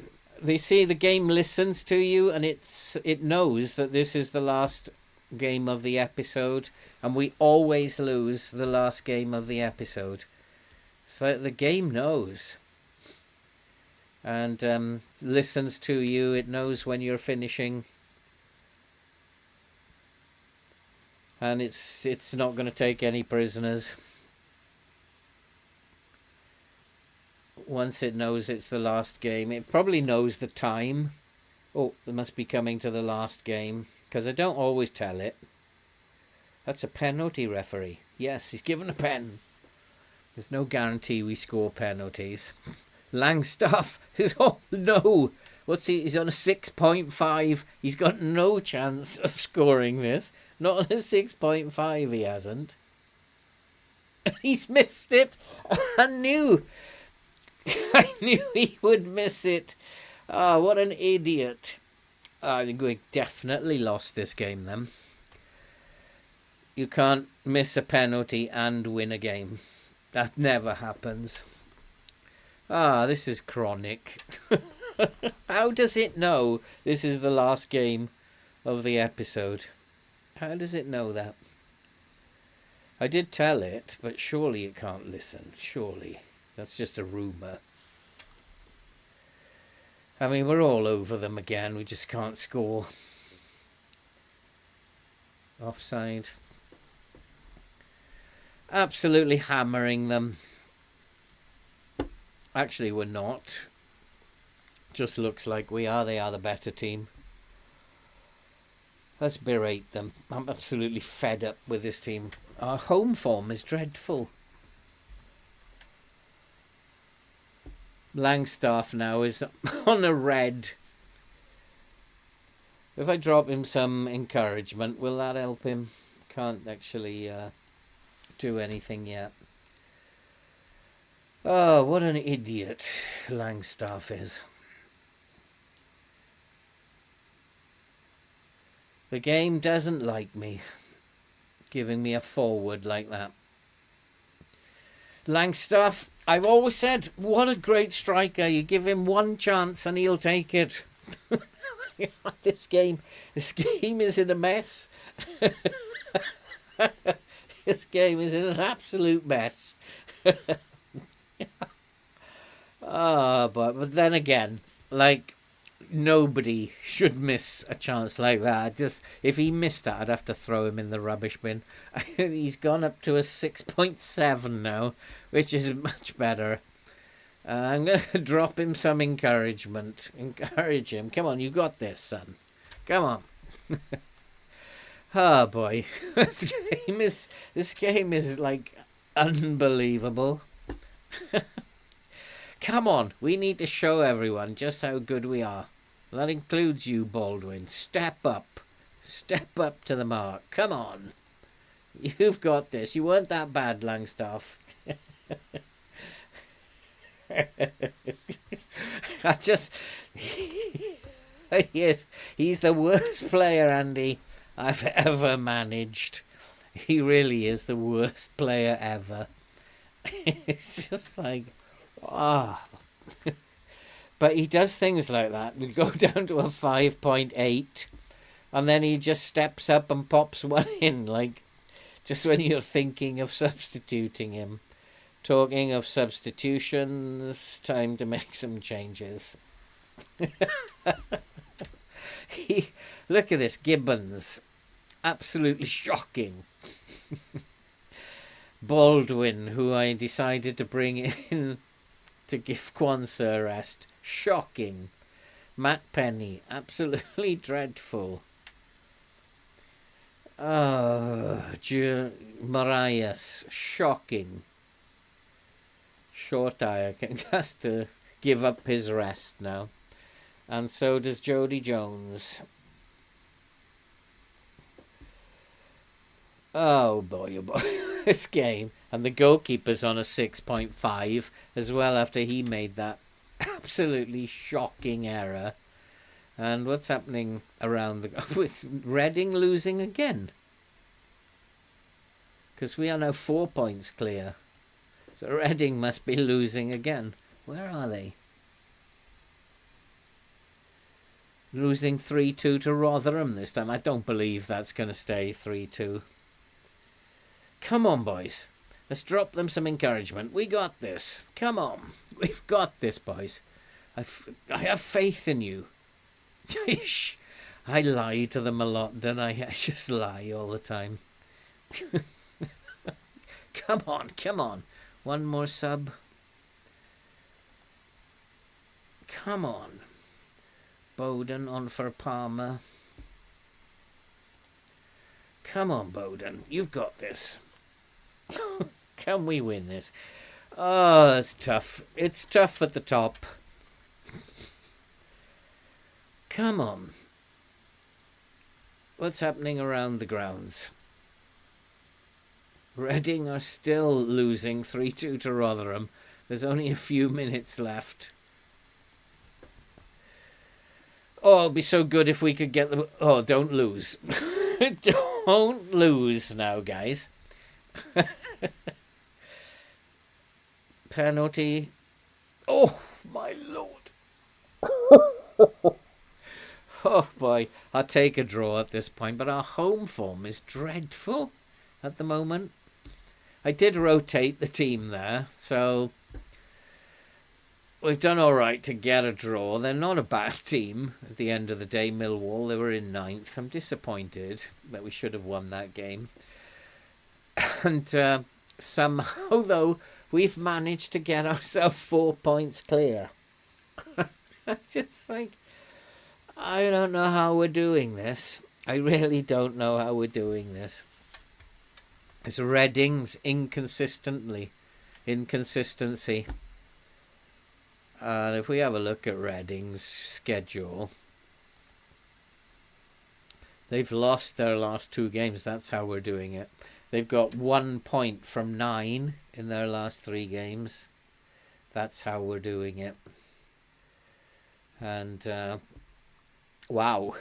They see the game listens to you, and it knows that this is the last game of the episode, and we always lose the last game of the episode. So the game knows. And listens to you. It knows when you're finishing. And it's not going to take any prisoners. Once it knows it's the last game, it probably knows the time. Oh, they must be coming to the last game, because I don't always tell it. That's a penalty, referee. Yes, he's given a pen. There's no guarantee we score penalties. Langstaff is, oh no, he's on a 6.5. He's got no chance of scoring this. Not on a 6.5, he hasn't. He's missed it. I knew he would miss it. Ah, what an idiot. I think we definitely lost this game then. You can't miss a penalty and win a game. That never happens. Ah, this is chronic. How does it know this is the last game of the episode? How does it know that? I did tell it, but surely it can't listen. Surely. That's just a rumour. I mean, we're all over them again. We just can't score. Offside. Absolutely hammering them. Actually, we're not. Just looks like we are. They are the better team. Let's berate them. I'm absolutely fed up with this team. Our home form is dreadful. Langstaff now is on a red. If I drop him some encouragement, will that help him? Can't actually do anything yet. Oh, what an idiot Langstaff is. The game doesn't like me, giving me a forward like that. Langstaff, I've always said, what a great striker. You give him one chance and he'll take it. This game is in a mess. This game is in an absolute mess. But then again, like, nobody should miss a chance like that. Just if he missed that, I'd have to throw him in the rubbish bin. He's gone up to a 6.7 now, which is much better. I'm going to drop him some encouragement. Encourage him. Come on, you got this, son. Come on. Oh, boy. This game is like unbelievable. Come on, we need to show everyone just how good we are. That includes you, Baldwin. Step up. Step up to the mark. Come on. You've got this. You weren't that bad, Langstaff. Yes, he's the worst player, Andy, I've ever managed. He really is the worst player ever. It's just like, ah. But he does things like that. We go down to a 5.8, and then he just steps up and pops one in, like, just when you're thinking of substituting him. Talking of substitutions, time to make some changes. Look at this, Gibbons. Absolutely shocking. Baldwin, who I decided to bring in to give Kwanzaa a rest. Shocking. Matt Penny, absolutely dreadful. Marias, shocking. Shortire has to give up his rest now. And so does Jody Jones. Oh boy, this game. And the goalkeeper's on a 6.5 as well after he made that absolutely shocking error. And what's happening around with Reading losing again? Because we are now 4 points clear. So Reading must be losing again. Where are they? Losing 3-2 to Rotherham this time. I don't believe that's going to stay 3-2. Come on, boys. Let's drop them some encouragement. We got this. Come on. We've got this, boys. I have faith in you. I lie to them a lot, don't I? I just lie all the time. Come on, come on. One more sub. Come on. Bowden on for Palmer. Come on, Bowden. You've got this. Can we win this? Oh, it's tough. It's tough at the top. Come on. What's happening around the grounds? Reading are still losing 3-2 to Rotherham. There's only a few minutes left. Oh, it'd be so good if we could get them. Oh, don't lose. Don't lose now, guys. Penalty. Oh, my lord. Oh, boy. I'll take a draw at this point, but our home form is dreadful at the moment. I did rotate the team there, so we've done all right to get a draw. They're not a bad team at the end of the day. Millwall, they were in 9th. I'm disappointed that we should have won that game. And somehow, though, we've managed to get ourselves 4 points clear. Just like, I don't know how we're doing this. I really don't know how we're doing this. It's Reading's inconsistency. And if we have a look at Reading's schedule, they've lost their last 2 games. That's how we're doing it. They've got 1 point from 9 in their last 3 games. That's how we're doing it. And, wow,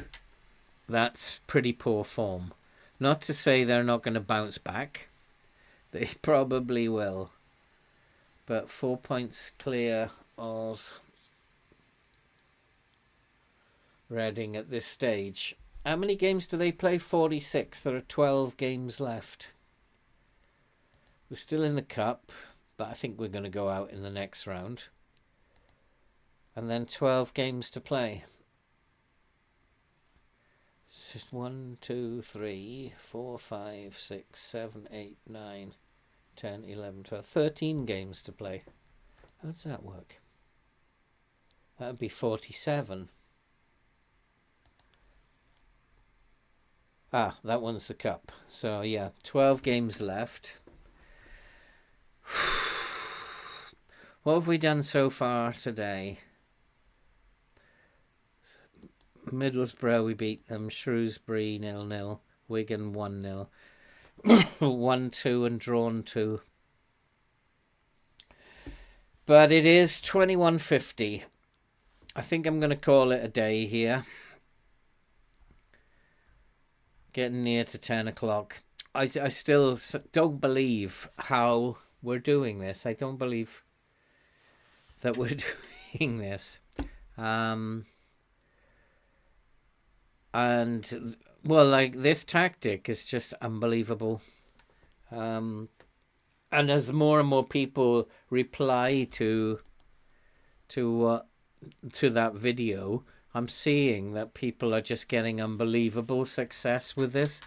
that's pretty poor form. Not to say they're not going to bounce back. They probably will. But 4 points clear of Reading at this stage. How many games do they play? 46. There are 12 games left. We're still in the cup, but I think we're going to go out in the next round. And then 12 games to play. 1, 2, 3, 4, 5, 6, 7, 8, 9, 10, 11, 12, 13 games to play. How does that work? That would be 47. Ah, that one's the cup. So yeah, 12 games left. What have we done so far today? Middlesbrough, we beat them. Shrewsbury 0-0. Wigan 1-0. 1-2 and drawn 2. But it is 21:50. I think I'm going to call it a day here. Getting near to 10 o'clock. I still don't believe how we're doing this. I don't believe that we're doing this. And, well, like, this tactic is just unbelievable. And as more and more people reply to that video, I'm seeing that people are just getting unbelievable success with this.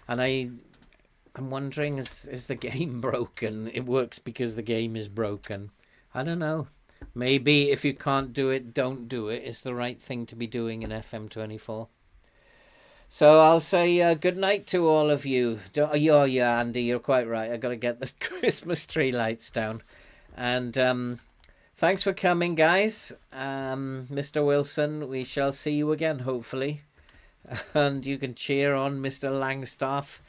And I'm wondering, is the game broken? It works because the game is broken. I don't know. Maybe if you can't do it, don't do it. It's the right thing to be doing in FM24. So I'll say good night to all of you. Yeah, Andy, you're quite right. I got to get the Christmas tree lights down. And thanks for coming, guys. Mr. Wilson, we shall see you again, hopefully. And you can cheer on Mr. Langstaff.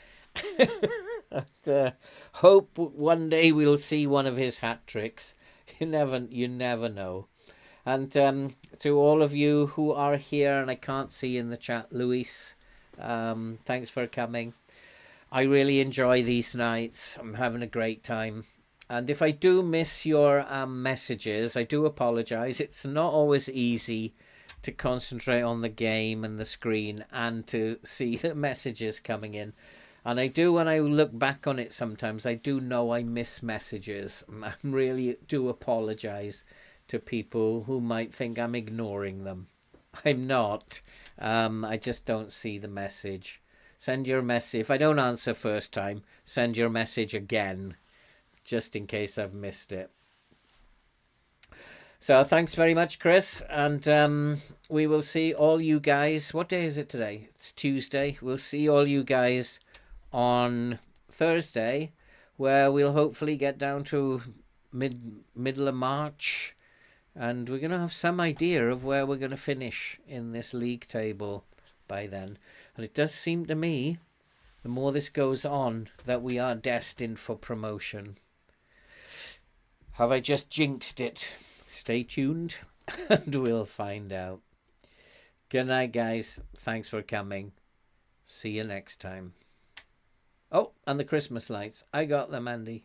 And, hope one day we'll see one of his hat tricks. You never know. And to all of you who are here and I can't see in the chat, Luis, thanks for coming. I really enjoy these nights. I'm having a great time. And if I do miss your messages, I do apologize. It's not always easy to concentrate on the game and the screen and to see the messages coming in. And I do, when I look back on it sometimes, I do know I miss messages. I really do apologize to people who might think I'm ignoring them. I'm not. I just don't see the message. Send your message. If I don't answer first time, send your message again, just in case I've missed it. So thanks very much, Chris. And we will see all you guys. What day is it today? It's Tuesday. We'll see all you guys on Thursday, where we'll hopefully get down to middle of March. And we're going to have some idea of where we're going to finish in this league table by then. And it does seem to me, the more this goes on, that we are destined for promotion. Have I just jinxed it? Stay tuned and we'll find out. Good night, guys. Thanks for coming. See you next time. Oh, and the Christmas lights. I got them, Andy.